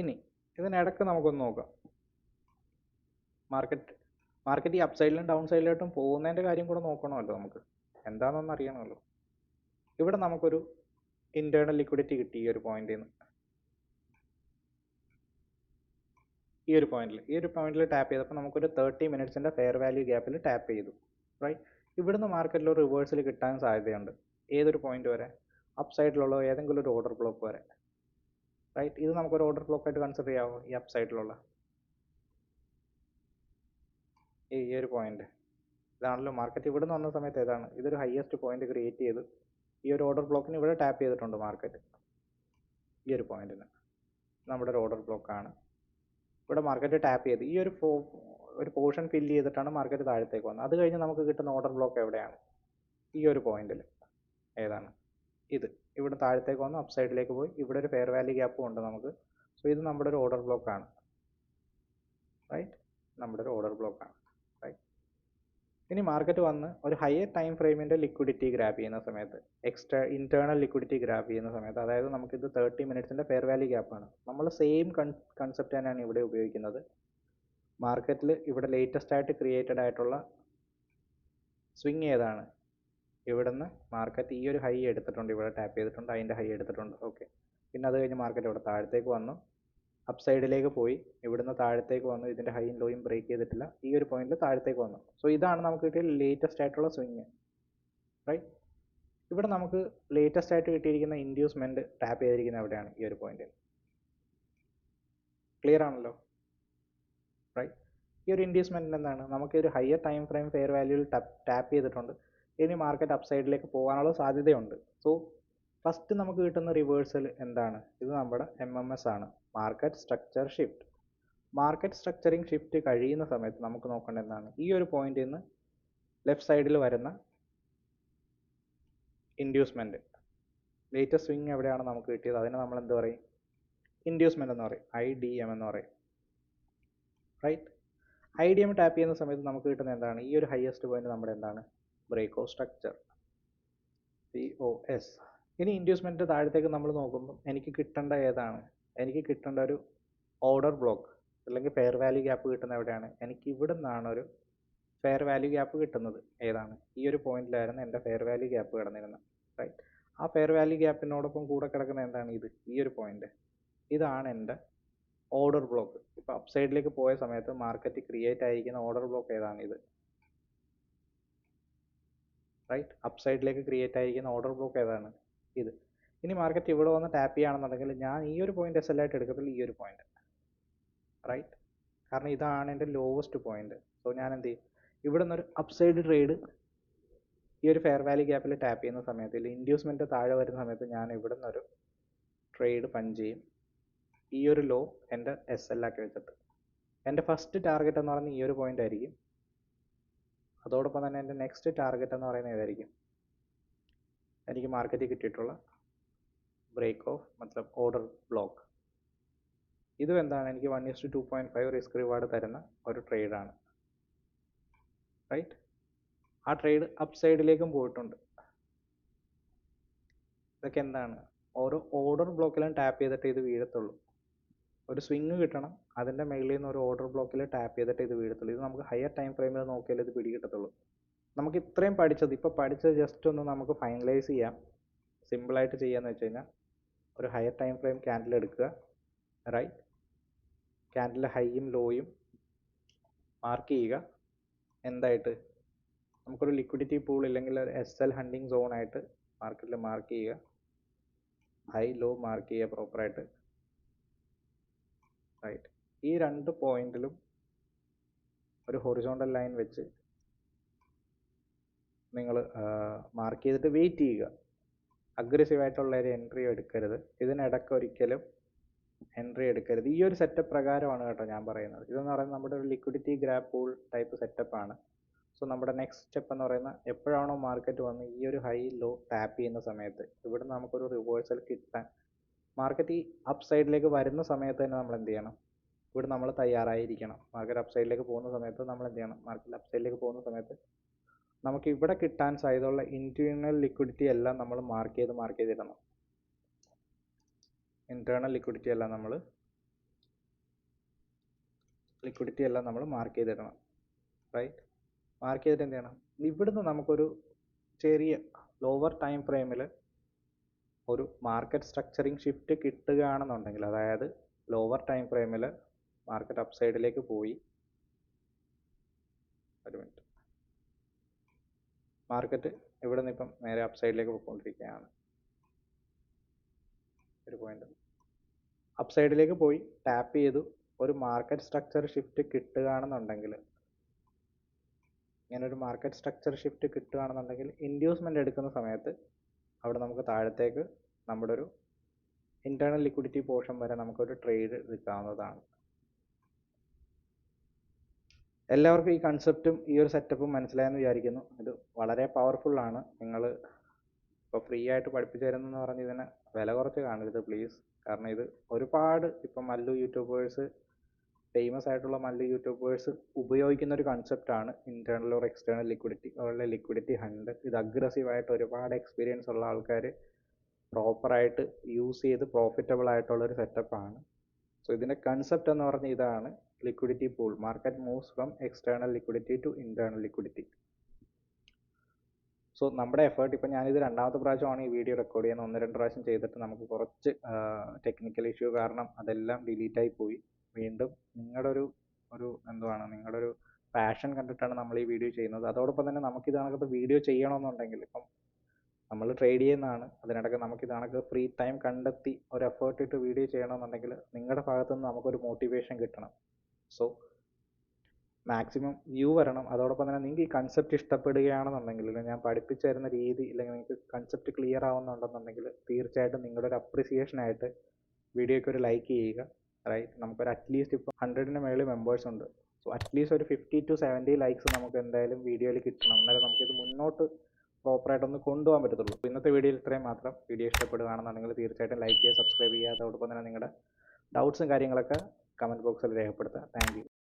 ഇനി ഇതിനിടക്ക് നമുക്കൊന്ന് നോക്കാം. മാർക്കറ്റ് ഈ അപ്പ് സൈഡിലും ഡൗൺ സൈഡിലോട്ടും പോകുന്നതിൻ്റെ കാര്യം കൂടെ നോക്കണമല്ലോ. നമുക്ക് എന്താണെന്നൊന്ന് അറിയണമല്ലോ. ഇവിടെ നമുക്കൊരു ഇന്റേണൽ ലിക്വിഡിറ്റി കിട്ടി ഈ ഒരു പോയിന്റിൽ നിന്ന്. ഈ ഒരു പോയിന്റിൽ ടാപ്പ് ചെയ്തപ്പോൾ നമുക്കൊരു 30 മിനിറ്റ്സിൻ്റെ ഫെയർ വാല്യൂ ഗ്യാപ്പിൽ ടാപ്പ് ചെയ്തു, റൈറ്റ്? ഇവിടുന്ന് മാർക്കറ്റിൽ ഒരു റിവേഴ്സിൽ കിട്ടാൻ സാധ്യതയുണ്ട്. ഏതൊരു പോയിന്റ് വരെ? അപ്പ് സൈഡിലുള്ള ഏതെങ്കിലും ഒരു ഓർഡർ ബ്ലോക്ക് വരെ, റൈറ്റ്? ഇത് നമുക്കൊരു ഓർഡർ ബ്ലോക്ക് ആയിട്ട് കൺസിഡർ ചെയ്യാമോ? ഈ അപ്പ് സൈഡിലുള്ള ഈ ഒരു പോയിന്റ് ഇതാണല്ലോ. മാർക്കറ്റ് ഇവിടെ നിന്ന് വന്ന സമയത്ത് ഏതാണ്? ഇതൊരു ഹയസ്റ്റ് പോയിന്റ് ക്രിയേറ്റ് ചെയ്ത് ഈ ഒരു ഓർഡർ ബ്ലോക്കിന് ഇവിടെ ടാപ്പ് ചെയ്തിട്ടുണ്ട് മാർക്കറ്റ്. ഈ ഒരു പോയിന്റിന് നമ്മുടെ ഒരു ഓർഡർ ബ്ലോക്കാണ്. ഇവിടെ മാർക്കറ്റ് ടാപ്പ് ചെയ്ത് ഈ ഒരു പോർഷൻ ഫില്ല് ചെയ്തിട്ടാണ് മാർക്കറ്റ് താഴത്തേക്ക് വന്നത്. അത് കഴിഞ്ഞ് നമുക്ക് കിട്ടുന്ന ഓർഡർ ബ്ലോക്ക് എവിടെയാണ്? ഈ ഒരു പോയിന്റിൽ. ഏതാണ്? ഇത്. ഇവിടെ താഴത്തേക്ക് വന്ന് അപ്പ് സൈഡിലേക്ക് പോയി ഇവിടെ ഒരു ഫെയർ വാല്യൂ ഗ്യാപ്പും ഉണ്ട് നമുക്ക്. സോ ഇത് നമ്മുടെ ഒരു ഓർഡർ ബ്ലോക്കാണ്, റൈറ്റ്? നമ്മുടെ ഒരു ഓർഡർ ബ്ലോക്കാണ്, റൈറ്റ്? ഇനി മാർക്കറ്റ് വന്ന് ഒരു ഹയർ ടൈം ഫ്രെയിമിൻ്റെ ലിക്വിഡിറ്റി ഗ്രാബ് ചെയ്യുന്ന സമയത്ത്, ഇന്റേണൽ ലിക്വിഡിറ്റി ഗ്രാബ് ചെയ്യുന്ന സമയത്ത്, അതായത് നമുക്കിത് 30 മിനിറ്റ്സിൻ്റെ ഫെയർ വാല്യൂ ഗ്യാപ്പാണ്. നമ്മൾ സെയിം കൺസെപ്റ്റ് തന്നെയാണ് ഇവിടെ ഉപയോഗിക്കുന്നത്. മാർക്കറ്റിൽ ഇവിടെ ലേറ്റസ്റ്റ് ആയിട്ട് ക്രിയേറ്റഡ് ആയിട്ടുള്ള സ്വിങ് ഏതാണ്? ഇവിടുന്ന് മാർക്കറ്റ് ഈ ഒരു ഹൈ എടുത്തിട്ടുണ്ട്, ഇവിടെ ടാപ്പ് ചെയ്തിട്ടുണ്ട്, അതിൻ്റെ ഹൈ എടുത്തിട്ടുണ്ട്. ഓക്കെ, പിന്നെ അത് കഴിഞ്ഞ് മാർക്കറ്റ് ഇവിടെ താഴത്തേക്ക് വന്നു, അപ്പ് സൈഡിലേക്ക് പോയി, ഇവിടുന്ന് താഴത്തേക്ക് വന്നു, ഇതിൻ്റെ ഹൈയും ലോയും ബ്രേക്ക് ചെയ്തിട്ടില്ല, ഈ ഒരു പോയിന്റിൽ താഴത്തേക്ക് വന്നു. സോ ഇതാണ് നമുക്ക് കിട്ടിയ ലേറ്റസ്റ്റ് ആയിട്ടുള്ള സ്വിങ്, റൈറ്റ്. ഇവിടെ നമുക്ക് ലേറ്റസ്റ്റ് ആയിട്ട് കിട്ടിയിരിക്കുന്ന ഇൻഡ്യൂസ്മെന്റ് ടാപ്പ് ചെയ്തിരിക്കുന്ന എവിടെയാണ്? ഈ ഒരു പോയിന്റിൽ. ക്ലിയർ ആണല്ലോ, റൈറ്റ്. ഈ ഒരു ഇൻഡ്യൂസ്മെന്റിന് എന്താണ്? നമുക്ക് ഒരു ഹയർ ടൈം ഫ്രെയിം ഫെയർ വാല്യൂവിൽ ടാപ്പ് ചെയ്തിട്ടുണ്ട്, ഇനി മാർക്കറ്റ് അപ്പ് സൈഡിലേക്ക് പോകാനുള്ള സാധ്യതയുണ്ട്. സോ ഫസ്റ്റ് നമുക്ക് കിട്ടുന്ന റിവേഴ്സൽ എന്താണ്? ഇത് നമ്മുടെ MMS ആണ്, market structure shift. Market structuring shift കഴിയുന്ന സമയത്ത് നമുക്ക് നോക്കേണ്ട എന്താണ്? ഈ ഒരു പോയിന്റിൽ നിന്ന് ലെഫ്റ്റ് സൈഡിൽ വരുന്ന ഇൻഡ്യൂസ്മെന്റ്, ലേറ്റസ്റ്റ് സ്വിങ് എവിടെയാണ് നമുക്ക് കിട്ടിയത്, അതിനെ നമ്മൾ എന്ത് പറയും? ഇൻഡ്യൂസ്മെന്റ് എന്ന് പറയും, IDM എന്ന് പറയും, റൈറ്റ്. IDM ടാപ്പ് ചെയ്യുന്ന സമയത്ത് നമുക്ക് കിട്ടുന്ന എന്താണ്? ഈ ഒരു ഹയസ്റ്റ് പോയിന്റ് നമ്മുടെ എന്താണ്? Break of structure, BOS. ഇനി ഇൻഡ്യൂസ്മെന്റ് താഴത്തേക്ക് നമ്മൾ നോക്കുമ്പോൾ എനിക്ക് കിട്ടേണ്ട ഏതാണ്? എനിക്ക് കിട്ടേണ്ട ഒരു ഓർഡർ ബ്ലോക്ക് അല്ലെങ്കിൽ ഫെയർ വാല്യൂ ഗ്യാപ്പ് കിട്ടുന്ന എവിടെയാണ്? എനിക്ക് ഇവിടെ നിന്നാണ് ഒരു ഫെയർ വാല്യൂ ഗ്യാപ്പ് കിട്ടുന്നത്. ഏതാണ്? ഈ ഒരു പോയിന്റിലായിരുന്നു എൻ്റെ ഫെയർ വാല്യൂ ഗ്യാപ്പ് കിടന്നിരുന്നത്, റൈറ്റ്. ആ ഫെയർ വാല്യൂ ഗ്യാപ്പിനോടൊപ്പം കൂടെ കിടക്കുന്ന എന്താണ്? ഇത്, ഈ ഒരു പോയിന്റ്. ഇതാണ് എൻ്റെ ഓർഡർ ബ്ലോക്ക്. ഇപ്പോൾ അപ്പ് സൈഡിലേക്ക് പോയ സമയത്ത് മാർക്കറ്റ് ക്രിയേറ്റ് ആയിരിക്കുന്ന ഓർഡർ ബ്ലോക്ക് ഏതാണ്? ഇത്, റൈറ്റ്. അപ്പ് സൈഡിലേക്ക് ക്രിയേറ്റ് ആയിരിക്കുന്ന ഓർഡർ ബ്ലോക്ക് ഏതാണ്? ഇത്. ഇനി മാർക്കറ്റ് ഇവിടെ വന്ന് ടാപ്പ് ചെയ്യുകയാണെന്നുണ്ടെങ്കിൽ ഞാൻ ഈ ഒരു പോയിന്റ് SL ആയിട്ട് എടുക്കത്തില്ല, ഈ ഒരു പോയിന്റ്, റൈറ്റ്. കാരണം ഇതാണ് എൻ്റെ ലോവസ്റ്റ് പോയിന്റ്. സോ ഞാൻ എന്ത് ചെയ്യും? ഇവിടെ നിന്നൊരു അപ്പ് സൈഡ് ട്രേഡ് ഈ ഒരു ഫെയർ വാല്യൂ ഗ്യാപ്പിൽ ടാപ്പ് ചെയ്യുന്ന സമയത്ത്, ഇല്ല ഇൻഡ്യൂസ്മെന്റ് താഴെ വരുന്ന സമയത്ത് ഞാൻ ഇവിടെ നിന്നൊരു ട്രേഡ് പഞ്ച് ചെയ്യും, ഈ ഒരു ലോ എൻ്റെ SL ആക്കി വെച്ചിട്ട്. എൻ്റെ ഫസ്റ്റ് ടാർഗറ്റ് എന്ന് പറയുന്നത് ഈ ഒരു പോയിന്റ് ആയിരിക്കും. അതോടൊപ്പം തന്നെ എൻ്റെ നെക്സ്റ്റ് ടാർഗറ്റ് എന്ന് പറയുന്നത് ഏതായിരിക്കും? എനിക്ക് മാർക്കറ്റിൽ കിട്ടിയിട്ടുള്ള ബ്രേക്ക് ഓഫ് മത്ലബ് ഓർഡർ ബ്ലോക്ക്. ഇതും എന്താണ്? എനിക്ക് 1:2.5 റിസ്ക് റിവാർഡ് തരുന്ന ഒരു ട്രേഡാണ്, റൈറ്റ്. ആ ട്രേഡ് അപ്പ് സൈഡിലേക്കും പോയിട്ടുണ്ട്. ഇതൊക്കെ എന്താണ്? ഓരോ ഓർഡർ ബ്ലോക്കിലും ടാപ്പ് ചെയ്തിട്ട് ഇത് വീഴത്തുള്ളൂ. ഒരു സ്വിങ് കിട്ടണം, അതിൻ്റെ മേളിൽ നിന്ന് ഒരു ഓർഡർ ബ്ലോക്കിൽ ടാപ്പ് ചെയ്തിട്ട് ഇത് വീഴത്തുള്ളൂ. ഇത് നമുക്ക് ഹയർ ടൈം ഫ്രെയിമിൽ നോക്കിയാൽ ഇത് പിടികിട്ടത്തുള്ളൂ. നമുക്ക് ഇത്രയും പഠിച്ചത്, ഇപ്പോൾ പഠിച്ചത് ജസ്റ്റ് ഒന്ന് നമുക്ക് ഫൈനലൈസ് ചെയ്യാം. സിമ്പിളായിട്ട് ചെയ്യാന്ന് വെച്ച് കഴിഞ്ഞാൽ, ഒരു ഹയർ ടൈം ഫ്രെയിം ക്യാൻഡിൽ എടുക്കുക, റൈറ്റ്. ക്യാൻഡിൽ ഹൈയും ലോയും മാർക്ക് ചെയ്യുക. എന്തായിട്ട്? നമുക്കൊരു ലിക്വിഡിറ്റി പൂൾ ഇല്ലെങ്കിൽ ഒരു SL ഹണ്ടിങ് സോണായിട്ട് മാർക്കറ്റിൽ മാർക്ക് ചെയ്യുക. ഹൈ ലോ മാർക്ക് ചെയ്യുക പ്രോപ്പറായിട്ട്, റൈറ്റ്. ഈ രണ്ട് പോയിന്റിലും ഒരു ഹൊറിസോണ്ടൽ ലൈൻ വെച്ച് നിങ്ങൾ മാർക്ക് ചെയ്തിട്ട് വെയിറ്റ് ചെയ്യുക. അഗ്രസീവായിട്ടുള്ള ഒരു എൻട്രി എടുക്കരുത്, ഇതിനിടയ്ക്ക് ഒരിക്കലും എൻട്രി എടുക്കരുത്. ഈ ഒരു സെറ്റപ്പ് പ്രകാരമാണ് കേട്ടോ ഞാൻ പറയുന്നത്. ഇതെന്ന് പറയുന്നത് നമ്മുടെ ഒരു ലിക്വിഡിറ്റി ഗ്രാബ് പൂൾ ടൈപ്പ് സെറ്റപ്പാണ്. സോ നമ്മുടെ നെക്സ്റ്റ് സ്റ്റെപ്പ് എന്ന് പറയുന്നത്, എപ്പോഴാണോ മാർക്കറ്റ് വന്ന് ഈ ഒരു ഹൈ ലോ ടാപ്പ് ചെയ്യുന്ന സമയത്ത് ഇവിടെ നമുക്കൊരു റിവേഴ്സൽ കിട്ടാൻ, മാർക്കറ്റ് ഈ അപ്പ് സൈഡിലേക്ക് വരുന്ന സമയത്ത് തന്നെ നമ്മൾ എന്ത് ചെയ്യണം? ഇവിടെ നമ്മൾ തയ്യാറായിരിക്കണം. മാർക്കറ്റ് അപ്പ് സൈഡിലേക്ക് പോകുന്ന സമയത്ത് നമ്മൾ എന്ത് ചെയ്യണം? മാർക്കറ്റ് അപ്പ് സൈഡിലേക്ക് പോകുന്ന സമയത്ത് നമുക്ക് ഇവിടെ കിട്ടാൻ സാധ്യതയുള്ള ഇന്റേണൽ ലിക്വിഡിറ്റി എല്ലാം നമ്മൾ മാർക്ക് ചെയ്തിടണം. ഇന്റേണൽ ലിക്വിഡിറ്റി എല്ലാം നമ്മൾ മാർക്ക് ചെയ്തിടണം, റൈറ്റ്. മാർക്ക് ചെയ്തിട്ട് എന്ത് ചെയ്യണം? ഇവിടുന്ന് നമുക്കൊരു ചെറിയ ലോവർ ടൈം ഫ്രെയിമിൽ ഒരു മാർക്കറ്റ് സ്ട്രക്ചറിങ് ഷിഫ്റ്റ് കിട്ടുകയാണെന്നുണ്ടെങ്കിൽ, അതായത് ലോവർ ടൈം ഫ്രെയിമിൽ മാർക്കറ്റ് അപ്പ് സൈഡിലേക്ക് പോയി, ഒരു മിനിറ്റ്, മാർക്കറ്റ് ഇവിടെ നിന്ന് ഇപ്പം നേരെ അപ്പ് സൈഡിലേക്ക് പോയിക്കൊണ്ടിരിക്കുകയാണ്. ഒരു പോയിന്റ് അപ്പ് സൈഡിലേക്ക് പോയി ടാപ്പ് ചെയ്തു, ഒരു മാർക്കറ്റ് സ്ട്രക്ചർ ഷിഫ്റ്റ് കിട്ടുകയാണെന്നുണ്ടെങ്കിൽ, ഇങ്ങനെ ഒരു മാർക്കറ്റ് സ്ട്രക്ചർ ഷിഫ്റ്റ് കിട്ടുകയാണെന്നുണ്ടെങ്കിൽ ഇൻഡ്യൂസ്മെന്റ് എടുക്കുന്ന സമയത്ത് അവിടെ നമുക്ക് താഴത്തേക്ക് നമ്മുടെ ഒരു ഇന്റേണൽ ലിക്വിഡിറ്റി പോർഷൻ വരെ നമുക്കൊരു ട്രേഡ് എടുക്കാവുന്നതാണ്. എല്ലാവർക്കും ഈ കൺസെപ്റ്റും ഈ ഒരു സെറ്റപ്പും മനസ്സിലായെന്ന് വിചാരിക്കുന്നു. ഇത് വളരെ പവർഫുൾ ആണ്. നിങ്ങൾ ഇപ്പോൾ ഫ്രീ ആയിട്ട് പഠിപ്പിച്ചു തരുന്നെന്ന് പറഞ്ഞ് ഇതിനെ വില കുറച്ച് കാണരുത് പ്ലീസ്. കാരണം ഇത് ഒരുപാട് ഇപ്പം മല്ലു യൂട്യൂബേഴ്സ്, ഫേമസ് ആയിട്ടുള്ള മല്ലു യൂട്യൂബേഴ്സ് ഉപയോഗിക്കുന്ന ഒരു കൺസെപ്റ്റാണ് ഇന്റേണൽ ഓർ എക്സ്റ്റേണൽ ലിക്വിഡിറ്റി, അതുപോലെ ലിക്വിഡിറ്റി ഹണ്ട്. ഇത് അഗ്രസീവായിട്ട് ഒരുപാട് എക്സ്പീരിയൻസ് ഉള്ള ആൾക്കാർ പ്രോപ്പറായിട്ട് യൂസ് ചെയ്ത് പ്രോഫിറ്റബിൾ ആയിട്ടുള്ള ഒരു സെറ്റപ്പാണ്. സോ ഇതിൻ്റെ കൺസെപ്റ്റ് എന്ന് പറഞ്ഞാൽ ഇതാണ്: liquidity pool. Market moves from external liquidity to internal liquidity. So നമ്മുടെ എഫേർട്ട് ഇപ്പം ഞാനിത് രണ്ടാമത്തെ പ്രാവശ്യമാണ് ഈ വീഡിയോ റെക്കോർഡ് ചെയ്യുന്നത്. 1-2 പ്രാവശ്യം ചെയ്തിട്ട് നമുക്ക് കുറച്ച് ടെക്നിക്കൽ ഇഷ്യൂ കാരണം അതെല്ലാം ഡിലീറ്റായി പോയി. വീണ്ടും നിങ്ങളുടെ നിങ്ങളുടെ ഒരു പാഷൻ കണ്ടിട്ടാണ് നമ്മൾ ഈ വീഡിയോ ചെയ്യുന്നത്. അതോടൊപ്പം തന്നെ നമുക്ക് ഇതണക്കത്തെ വീഡിയോ ചെയ്യണമെന്നുണ്ടെങ്കിൽ ഇപ്പം നമ്മൾ ട്രേഡ് ചെയ്യുന്നതാണ്, അതിനിടയ്ക്ക് നമുക്ക് ഇതണക്ക് ഫ്രീ ടൈം കണ്ടെത്തി ഒരു എഫേർട്ട് ഇട്ട് വീഡിയോ ചെയ്യണമെന്നുണ്ടെങ്കിൽ നിങ്ങളുടെ ഭാഗത്തുനിന്ന് നമുക്കൊരു മോട്ടിവേഷൻ കിട്ടണം. സോ മാക്സിമം വ്യൂ വരണം. അതോടൊപ്പം തന്നെ നിങ്ങൾക്ക് ഈ കൺസെപ്റ്റ് ഇഷ്ടപ്പെടുകയാണെന്നുണ്ടെങ്കിൽ, ഞാൻ പഠിപ്പിച്ചു തരുന്ന രീതി ഇല്ലെങ്കിൽ നിങ്ങൾക്ക് കൺസെപ്റ്റ് ക്ലിയർ ആവുന്നുണ്ടെന്നുണ്ടെങ്കിൽ തീർച്ചയായിട്ടും നിങ്ങളുടെ ഒരു അപ്രിസിയേഷനായിട്ട് വീഡിയോയ്ക്ക് ഒരു ലൈക്ക് ചെയ്യുക. റൈറ്റ്, നമുക്കൊരു അറ്റ്ലീസ്റ്റ് ഇപ്പോൾ 100-ന് മേളിൽ മെമ്പേഴ്സ് ഉണ്ട്. സോ അറ്റ്ലീസ്റ്റ് ഒരു 50 to 70 ലൈക്സ് നമുക്ക് എന്തായാലും വീഡിയോയിൽ കിട്ടണം, എന്നാലും നമുക്കിത് മുന്നോട്ട് പ്രോപ്പറായിട്ടൊന്ന് കൊണ്ടുപോകാൻ പറ്റത്തുള്ളൂ. ഇന്നത്തെ വീഡിയോയിൽ ഇത്രയും മാത്രം. വീഡിയോ ഇഷ്ടപ്പെടുകയാണെന്നുണ്ടെങ്കിൽ തീർച്ചയായിട്ടും ലൈക്ക് ചെയ്യുക, സബ്സ്ക്രൈബ് ചെയ്യുക. അതോടൊപ്പം തന്നെ നിങ്ങളുടെ ഡൗട്ട്സും കാര്യങ്ങളൊക്കെ കമൻറ്റ് ബോക്സിൽ രേഖപ്പെടുത്തുക. Thank you.